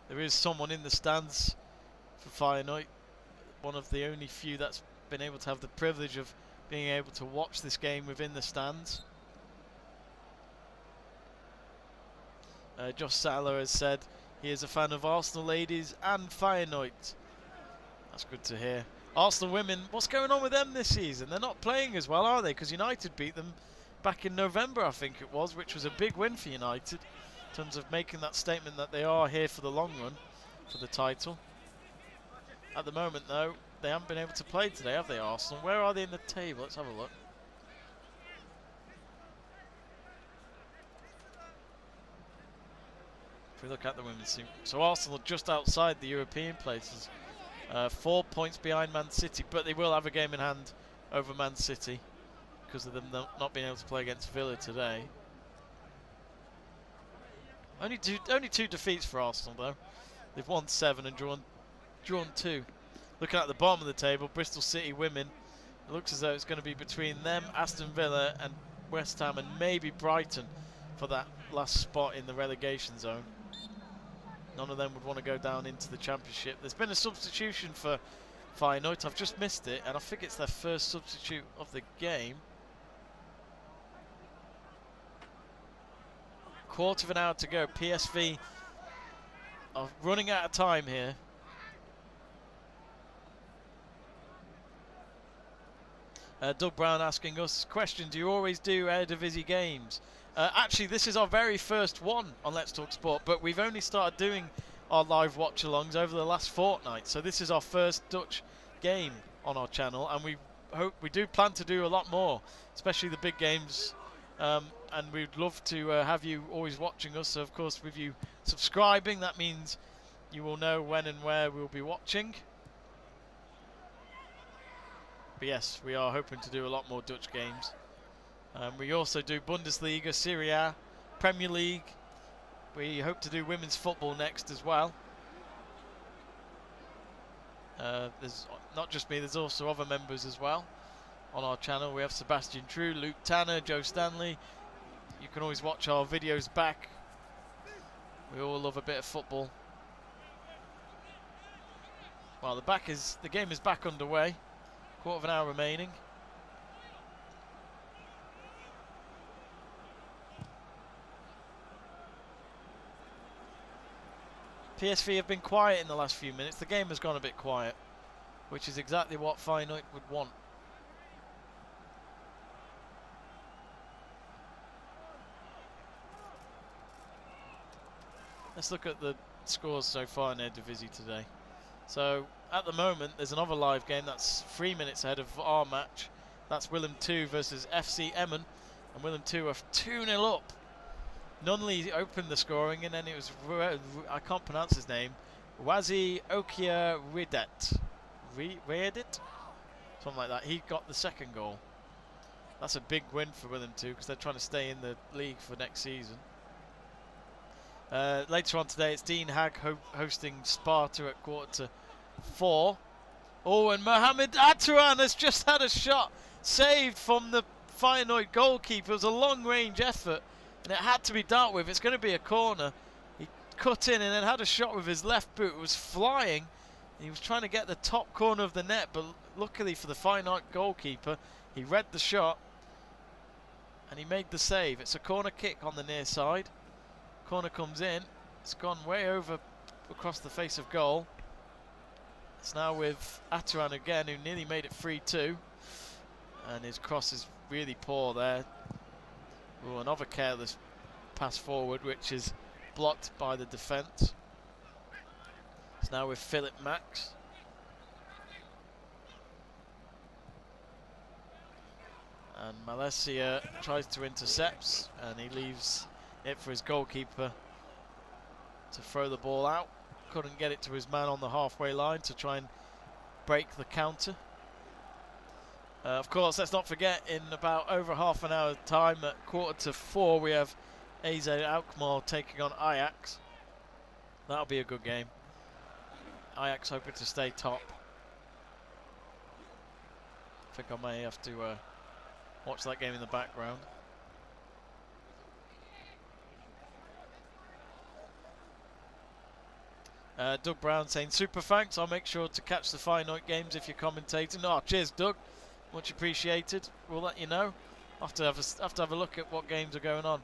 There is someone in the stands for Feyenoord. One of the only few that's been able to have the privilege of being able to watch this game within the stands. Josh Sattler has said he is a fan of Arsenal ladies and Feyenoord. That's good to hear. Arsenal women, what's going on with them this season? They're not playing as well, are they? Because United beat them back in November, I think it was, which was a big win for United in terms of making that statement that they are here for the long run for the title. At the moment, though, they haven't been able to play today, have they, Arsenal? Where are they in the table? Let's have a look. If we look at the women's team, so Arsenal just outside the European places, 4 points behind Man City, but they will have a game in hand over Man City because of them not being able to play against Villa today. Only two defeats for Arsenal though. They've won 7 and drawn 2. Looking at the bottom of the table, Bristol City women, it looks as though it's going to be between them, Aston Villa and West Ham, and maybe Brighton for that last spot in the relegation zone. None of them would want to go down into the Championship. There's been a substitution for Feyenoord. I've just missed it, and I think it's their first substitute of the game. Quarter of an hour to go. PSV are running out of time here. Doug Brown asking us, question, do you always do Eredivisie games? Actually, this is our very first one on Let's Talk Sport, but we've only started doing our live watch-alongs over the last fortnight, so this is our first Dutch game on our channel, and we do plan to do a lot more, especially the big games, and we'd love to have you always watching us. So of course, with you subscribing, that means you will know when and where we'll be watching. But yes, we are hoping to do a lot more Dutch games. We also do Bundesliga, Serie A, Premier League. We hope to do women's football next as well. There's not just me, there's also other members as well on our channel. We have Sebastian True, Luke Tanner, Joe Stanley. You can always watch our videos back. We all love a bit of football. Well, the game is back underway. Quarter of an hour remaining. PSV have been quiet in the last few minutes. The game has gone a bit quiet, which is exactly what Feyenoord would want. Let's look at the scores so far in Eredivisie today. So at the moment there's another live game that's 3 minutes ahead of our match. That's Willem 2 versus FC Emmen, and Willem 2 are 2-0 up. Nunley opened the scoring, and then it was, I can't pronounce his name, Wazi Okia Reddit? Something like that. He got the second goal. That's a big win for Willem 2 because they're trying to stay in the league for next season. Later on today, it's Dean Hag hosting Sparta at 3:45. Oh, and Mohamed Atouan has just had a shot saved from the Feyenoord goalkeeper. It was a long-range effort, and it had to be dealt with. It's going to be a corner. He cut in and then had a shot with his left boot. It was flying. He was trying to get the top corner of the net, but luckily for the Feyenoord goalkeeper, he read the shot and he made the save. It's a corner kick on the near side. Corner comes in. It's gone way over across the face of goal. It's now with Atouan again, who nearly made it 3-2. And his cross is really poor there. Ooh, another careless pass forward, which is blocked by the defence. It's now with Philip Max. And Malaysia tries to intercept, and he leaves it for his goalkeeper to throw the ball out. Couldn't get it to his man on the halfway line to try and break the counter. Of course, let's not forget, in about over half an hour time, at 3:45, we have AZ Alkmaar taking on Ajax. That'll be a good game. Ajax hoping to stay top. I think I may have to watch that game in the background. Doug Brown saying, super thanks, I'll make sure to catch the Feyenoord games if you're commentating. Oh, cheers Doug, much appreciated. We'll let you know. I'll have to have a look at what games are going on.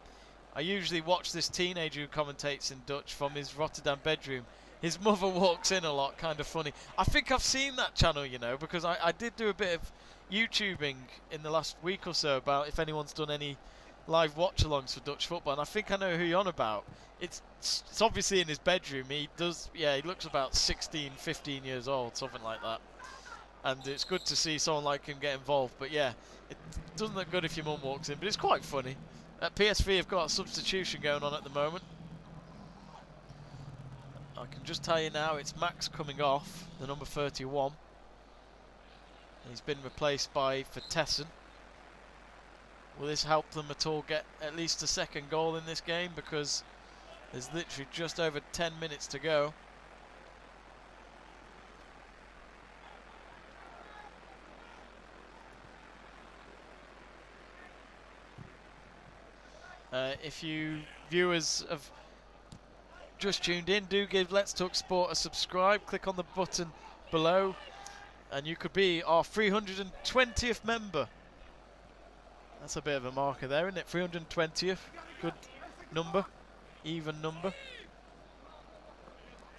I usually watch this teenager who commentates in Dutch from his Rotterdam bedroom. His mother walks in a lot, kind of funny. I think I've seen that channel, you know, because I did do a bit of YouTubing in the last week or so about if anyone's done any live watch-alongs for Dutch football, and I think I know who you're on about. It's obviously in his bedroom. He looks about 16, 15 years old, something like that. And it's good to see someone like him get involved. But yeah, it doesn't look good if your mum walks in, but it's quite funny. PSV have got a substitution going on at the moment. I can just tell you now, it's Max coming off, the number 31. He's been replaced by Vertessen. Will this help them at all get at least a second goal in this game? Because there's literally just over 10 minutes to go. If you viewers have just tuned in, do give Let's Talk Sport a subscribe. Click on the button below and you could be our 320th member. That's a bit of a marker there, isn't it? 320th. Good number. Even number.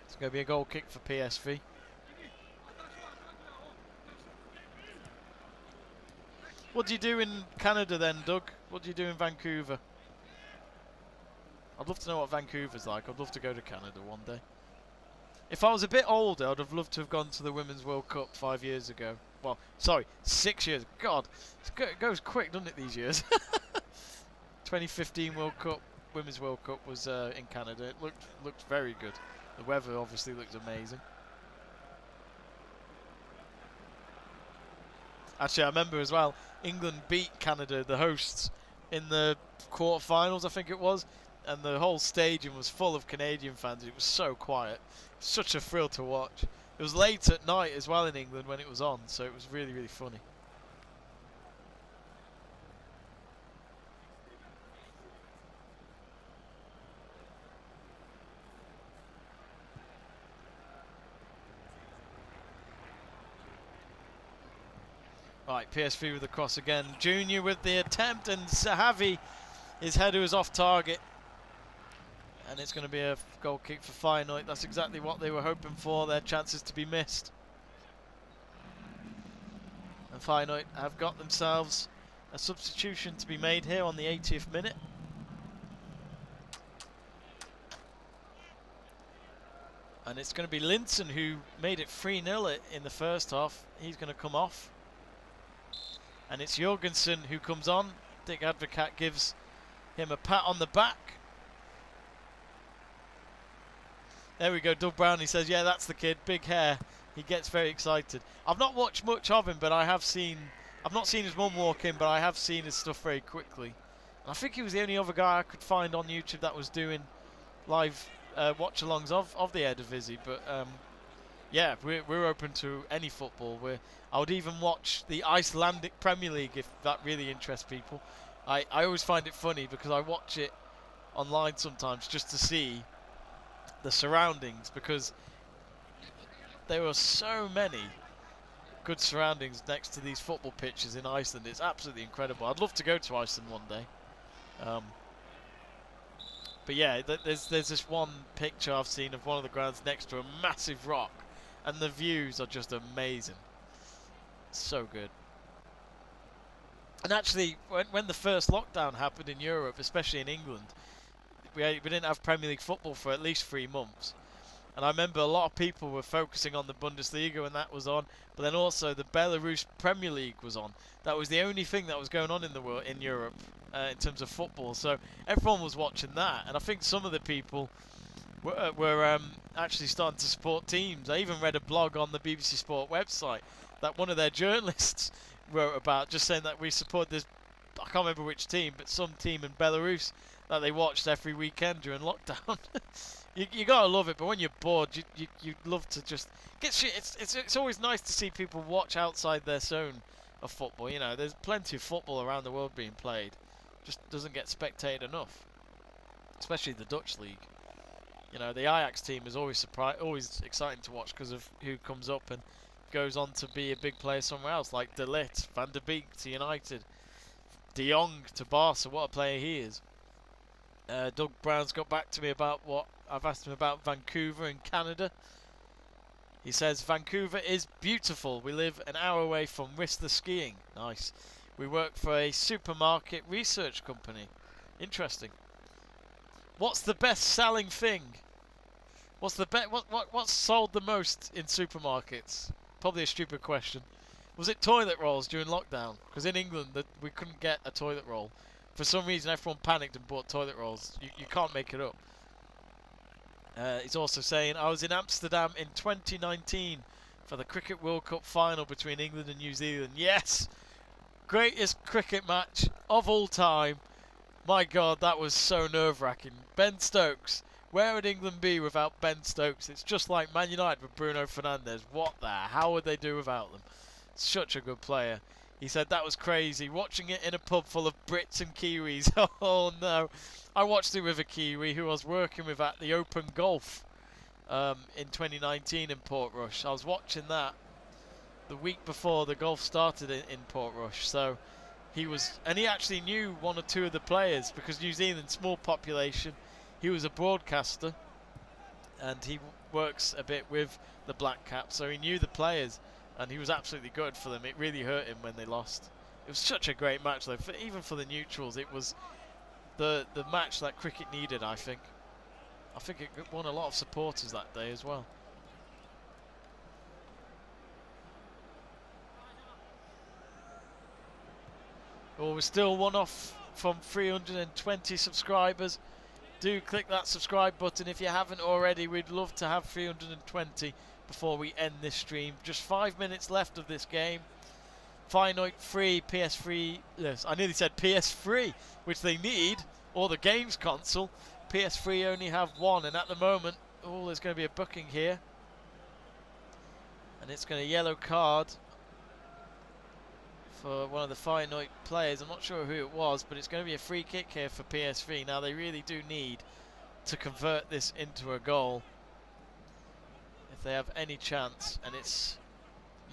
It's going to be a goal kick for PSV. What do you do in Canada then, Doug? What do you do in Vancouver? I'd love to know what Vancouver's like. I'd love to go to Canada one day. If I was a bit older, I'd have loved to have gone to the Women's World Cup 5 years ago. Well, sorry, 6 years. God, it goes quick, doesn't it, these years? 2015 World Cup, Women's World Cup was in Canada. It looked very good. The weather obviously looked amazing. Actually, I remember as well, England beat Canada, the hosts, in the quarterfinals, I think it was. And the whole stadium was full of Canadian fans. It was so quiet. Such a thrill to watch. It was late at night as well in England when it was on, so it was really, really funny. Right, PSV with the cross again. Junior with the attempt, and Sahavi, his header was off target. And it's going to be a goal kick for Feyenoord. That's exactly what they were hoping for, their chances to be missed. And Feyenoord have got themselves a substitution to be made here on the 80th minute. And it's going to be Linton, who made it 3-0 in the first half. He's going to come off. And it's Jorgensen who comes on. Dick Advocat gives him a pat on the back. There we go, Doug Brown, he says, yeah, that's the kid, big hair. He gets very excited. I've not watched much of him, but I have seen, I've not seen his mum walk in, but I have seen his stuff very quickly. And I think he was the only other guy I could find on YouTube that was doing live watch-alongs of the Eredivisie. But yeah, we're open to any football. I would even watch the Icelandic Premier League if that really interests people. I always find it funny because I watch it online sometimes just to see the surroundings, because there are so many good surroundings next to these football pitches in Iceland. It's absolutely incredible. I'd love to go to Iceland one day. But yeah, there's this one picture I've seen of one of the grounds next to a massive rock, and the views are just amazing. So good. And actually, when the first lockdown happened in Europe, especially in England, we didn't have Premier League football for at least 3 months. And I remember a lot of people were focusing on the Bundesliga when that was on, but then also the Belarus Premier League was on. That was the only thing that was going on in the world, in Europe, in terms of football. So everyone was watching that, and I think some of the people were actually starting to support teams. I even read a blog on the BBC Sport website that one of their journalists wrote about, just saying that we support this, I can't remember which team, but some team in Belarus that they watched every weekend during lockdown. you gotta love it, but when you're bored, you love to just get shit. It's always nice to see people watch outside their zone of football. You know, there's plenty of football around the world being played, just doesn't get spectated enough, especially the Dutch league. You know, the Ajax team is always exciting to watch because of who comes up and goes on to be a big player somewhere else, like De Ligt, Van der Beek to United, De Jong to Barca. What a player he is. Doug Brown's got back to me about what I've asked him about Vancouver in Canada. He says, Vancouver is beautiful. We live an hour away from Whistler skiing. Nice. We work for a supermarket research company. Interesting. What's the best selling thing? What's sold the most in supermarkets? Probably a stupid question. Was it toilet rolls during lockdown? Because in England we couldn't get a toilet roll. For some reason everyone panicked and bought toilet rolls. You can't make it up. He's also saying, I was in Amsterdam in 2019 for the Cricket World Cup final between England and New Zealand. Yes! Greatest cricket match of all time. My God, that was so nerve-wracking. Ben Stokes. Where would England be without Ben Stokes? It's just like Man United with Bruno Fernandes. What the hell would they do without them? Such a good player. He said that was crazy. Watching it in a pub full of Brits and Kiwis. Oh no. I watched it with a Kiwi who I was working with at the Open Golf in 2019 in Portrush. I was watching that the week before the golf started in Portrush. So he actually knew one or two of the players because New Zealand's small population. He was a broadcaster and he works a bit with the Black Caps, so he knew the players. And he was absolutely good for them. It really hurt him when they lost. It was such a great match, though. Even for the neutrals, it was the match that cricket needed, I think. I think it won a lot of supporters that day as well. Well, we're still one off from 320 subscribers. Do click that subscribe button if you haven't already. We'd love to have 320 before we end this stream. Just 5 minutes left of this game. Feyenoord 3, PS3. Yes, I nearly said PS3, which they need, or the games console. PS3 only have one, and at the moment, oh, there's going to be a booking here, and it's going to yellow card for one of the Feyenoord players. I'm not sure who it was, but it's going to be a free kick here for PSV. Now they really do need to convert this into a goal if they have any chance, and it's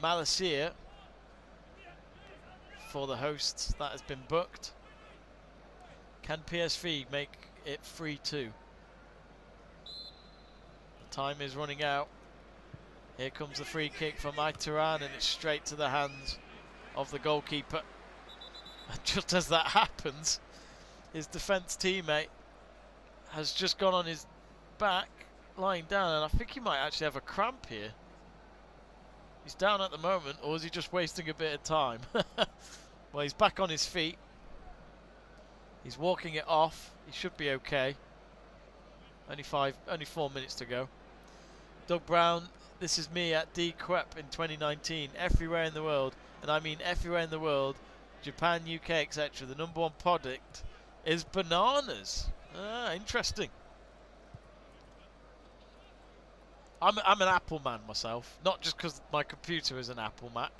Malacia for the hosts that has been booked. Can PSV make it 3-2? Time is running out. Here comes the free kick from Aitaran, and it's straight to the hands of the goalkeeper. And just as that happens, his defence teammate has just gone on his back, lying down, and I think he might actually have a cramp here. He's down at the moment, or is he just wasting a bit of time? Well, he's back on his feet. He's walking it off. He should be okay. Only 4 minutes to go. Doug Brown, this is me at D Quep in 2019. Everywhere in the world, and I mean everywhere in the world, Japan, UK, etc. The #1 product is bananas. Interesting. I'm an Apple man myself, not just because my computer is an Apple Mac,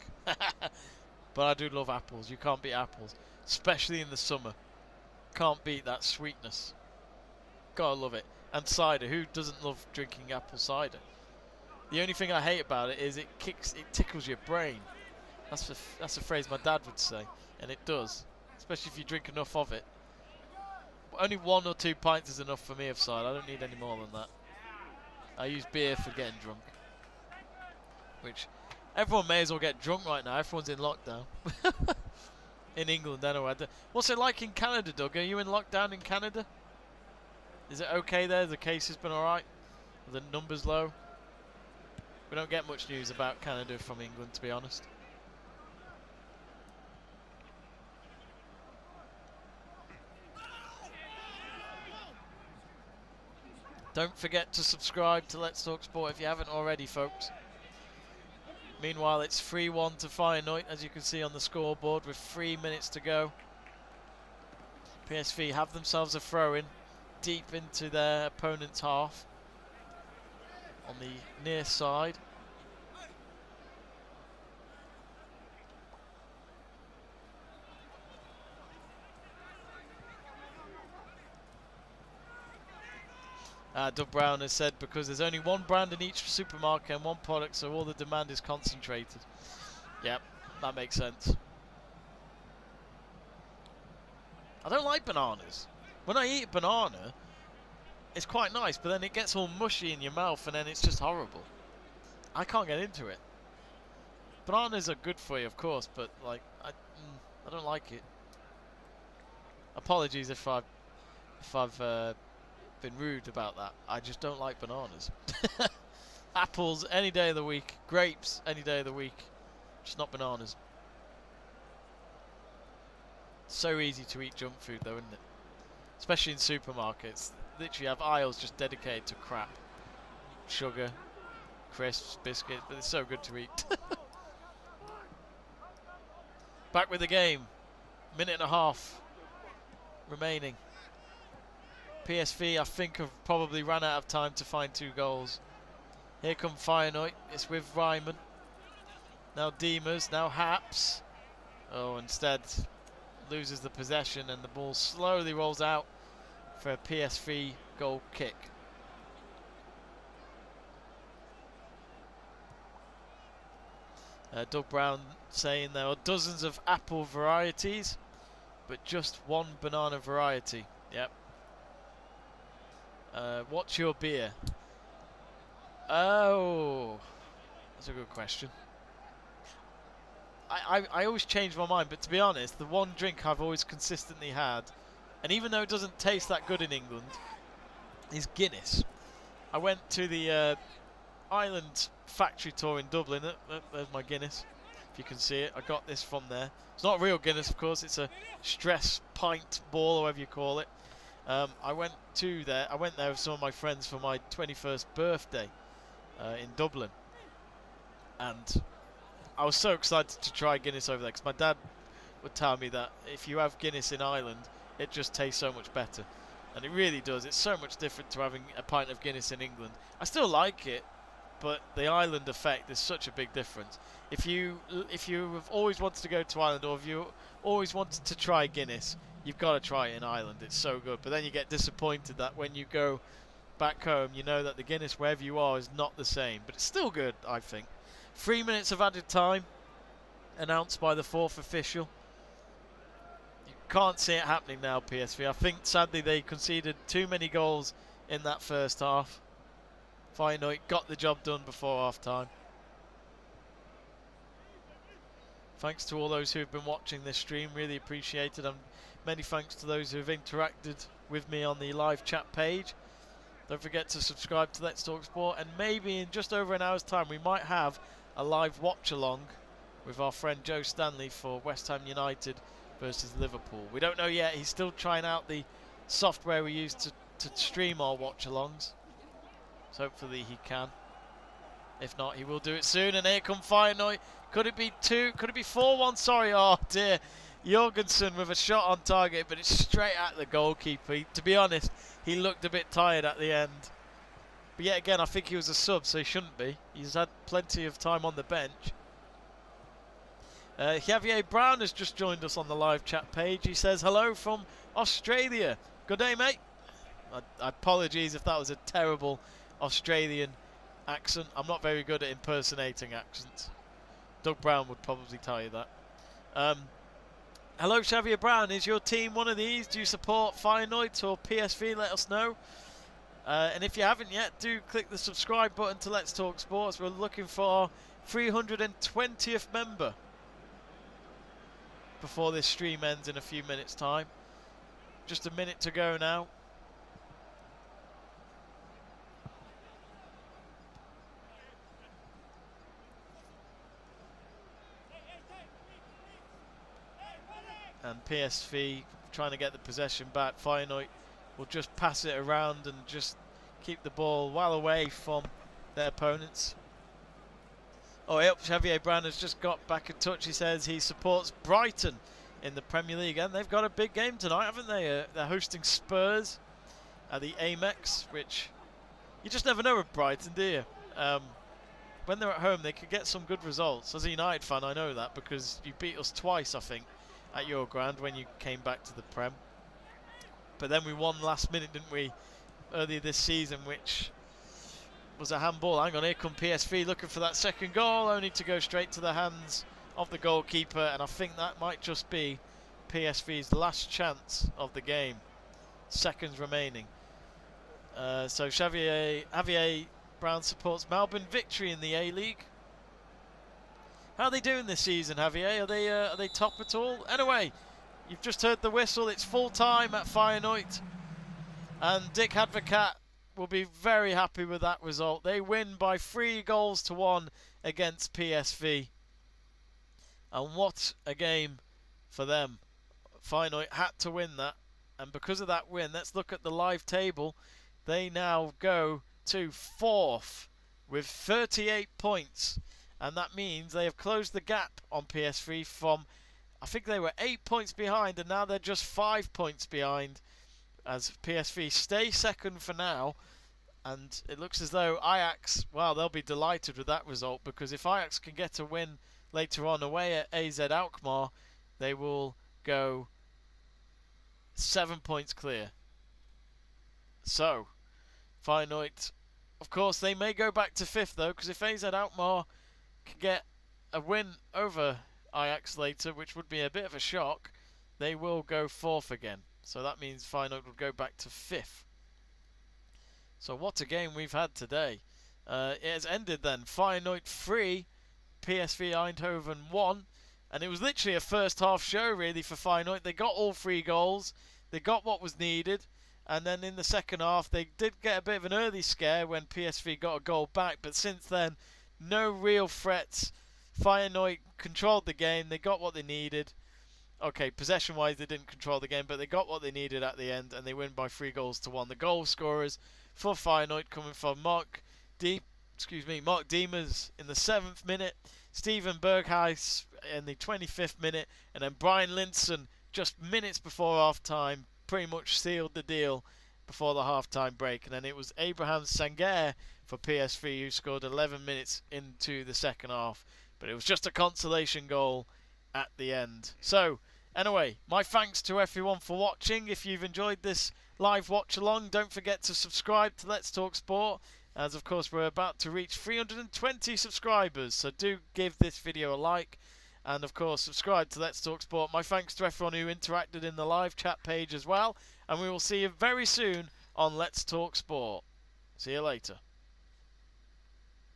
but I do love apples. You can't beat apples, especially in the summer. Can't beat that sweetness. Gotta love it. And cider. Who doesn't love drinking apple cider? The only thing I hate about it is it tickles your brain. That's a phrase my dad would say, and it does, especially if you drink enough of it. Only 1 or 2 pints is enough for me of cider. I don't need any more than that. I use beer for getting drunk, which everyone may as well get drunk right now. Everyone's in lockdown. In England, anyway. What's it like in Canada, Doug? Are you in lockdown in Canada? Is it okay there? The case has been alright? The numbers low? We don't get much news about Canada from England, to be honest. Don't forget to subscribe to Let's Talk Sport if you haven't already, folks. Meanwhile, it's 3-1 to Feyenoord, as you can see on the scoreboard, with 3 minutes to go. PSV have themselves a throw-in deep into their opponent's half on the near side. Doug Brown has said because there's only one brand in each supermarket and one product, so all the demand is concentrated. Yep, that makes sense. I don't like bananas. When I eat a banana, it's quite nice, but then it gets all mushy in your mouth and then it's just horrible. I can't get into it. Bananas are good for you, of course, but like I don't like it. Apologies if I've been rude about that. I just don't like bananas. Apples any day of the week, grapes any day of the week, just not bananas. So easy to eat junk food though, isn't it? Especially in supermarkets. Literally have aisles just dedicated to crap. Sugar, crisps, biscuits, but it's so good to eat. Back with the game. Minute and a half remaining. PSV, I think, have probably run out of time to find 2 goals. Here come Feyenoord. It's with Ryman. Now Diemers. Now Haps. Oh, instead loses the possession and the ball slowly rolls out for a PSV goal kick. Doug Brown saying there are dozens of apple varieties, but just one banana variety. Yep. What's your beer? Oh, that's a good question. I always change my mind, but to be honest, the one drink I've always consistently had, and even though it doesn't taste that good in England, is Guinness. I went to the Island factory tour in Dublin. There's my Guinness, if you can see it. I got this from there. It's not real Guinness, of course. It's a stress pint ball, or whatever you call it. I went there with some of my friends for my 21st birthday in Dublin, and I was so excited to try Guinness over there because my dad would tell me that if you have Guinness in Ireland, it just tastes so much better, and it really does. It's so much different to having a pint of Guinness in England. I still like it, but the Ireland effect is such a big difference. If you have always wanted to go to Ireland, or if you always wanted to try Guinness, you've got to try it in Ireland. It's so good. But then you get disappointed that when you go back home, you know that the Guinness wherever you are is not the same. But it's still good, I think. 3 minutes of added time announced by the 4th official. You can't see it happening now, PSV. I think sadly they conceded too many goals in that first half. Feyenoord got the job done before half-time. Thanks to all those who have been watching this stream, really appreciated, and many thanks to those who have interacted with me on the live chat page. Don't forget to subscribe to Let's Talk Sport, and maybe in just over an hour's time we might have a live watch-along with our friend Joe Stanley for West Ham United versus Liverpool. We don't know yet, he's still trying out the software we use to stream our watch-alongs, so hopefully he can. If not, he will do it soon. And here come Feyenoord. Could it be 2? Could it be 4-1? Sorry, oh dear. Jorgensen with a shot on target, but it's straight at the goalkeeper. To be honest, he looked a bit tired at the end. But yet again, I think he was a sub, so he shouldn't be. He's had plenty of time on the bench. Javier Brown has just joined us on the live chat page. He says, hello from Australia. Good day, mate. Apologies if that was a terrible Australian accent. I'm not very good at impersonating accents. Doug Brown would probably tell you that. Hello, Xavier Brown. Is your team one of these? Do you support Feyenoord or PSV? Let us know. And if you haven't yet, do click the subscribe button to Let's Talk Sports. We're looking for our 320th member before this stream ends in a few minutes' time. Just a minute to go now. And PSV trying to get the possession back. Feyenoord will just pass it around and just keep the ball well away from their opponents. Oh, yep, Xavier Brown has just got back in touch. He says he supports Brighton in the Premier League, and they've got a big game tonight, haven't they? They're hosting Spurs at the Amex, which you just never know with Brighton, do you? When they're at home, they could get some good results. As a United fan, I know that because you beat us twice, I think, at your ground when you came back to the Prem. But then we won last minute, didn't we, earlier this season, which was a handball. Hang on, here come PSV looking for that second goal, only to go straight to the hands of the goalkeeper, and I think that might just be PSV's last chance of the game. Seconds remaining. So Javier Brown supports Melbourne victory in the A-League. How are they doing this season, Javier? Are they top at all? Anyway, you've just heard the whistle. It's full time at Feyenoord, and Dick Advocat will be very happy with that result. They win by 3-1 against PSV, and what a game for them. Feyenoord had to win that, and because of that win, let's look at the live table. They now go to 4th with 38 points. And that means they have closed the gap on PSV from, I think they were 8 points behind, and now they're just 5 points behind as PSV stay second for now. And it looks as though Ajax, well, they'll be delighted with that result, because if Ajax can get a win later on away at AZ Alkmaar, they will go 7 points clear. So, Feyenoord, of course, they may go back to 5th though, because if AZ Alkmaar can get a win over Ajax later, which would be a bit of a shock, they will go 4th again. So that means Feyenoord would go back to 5th. So what a game we've had today. It has ended then. Feyenoord 3, PSV Eindhoven 1. And it was literally a first half show really for Feyenoord. They got all 3 goals. They got what was needed. And then in the second half they did get a bit of an early scare when PSV got a goal back. But since then, no real threats. Feyenoord controlled the game. They got what they needed. Okay, possession-wise they didn't control the game, but they got what they needed at the end, and they win by 3-1. The goal scorers for Feyenoord coming from Mark Diemers in the 7th minute, Steven Berghuis in the 25th minute, and then Brian Linson just minutes before half-time pretty much sealed the deal before the half-time break. And then it was Abraham Sangaré for PSV who scored 11 minutes into the second half, but it was just a consolation goal at the end. So anyway, my thanks to everyone for watching. If you've enjoyed this live watch along, don't forget to subscribe to Let's Talk Sport, as of course we're about to reach 320 subscribers, so do give this video a like, and of course subscribe to Let's Talk Sport. My thanks to everyone who interacted in the live chat page as well, and we will see you very soon on Let's Talk Sport. See you later.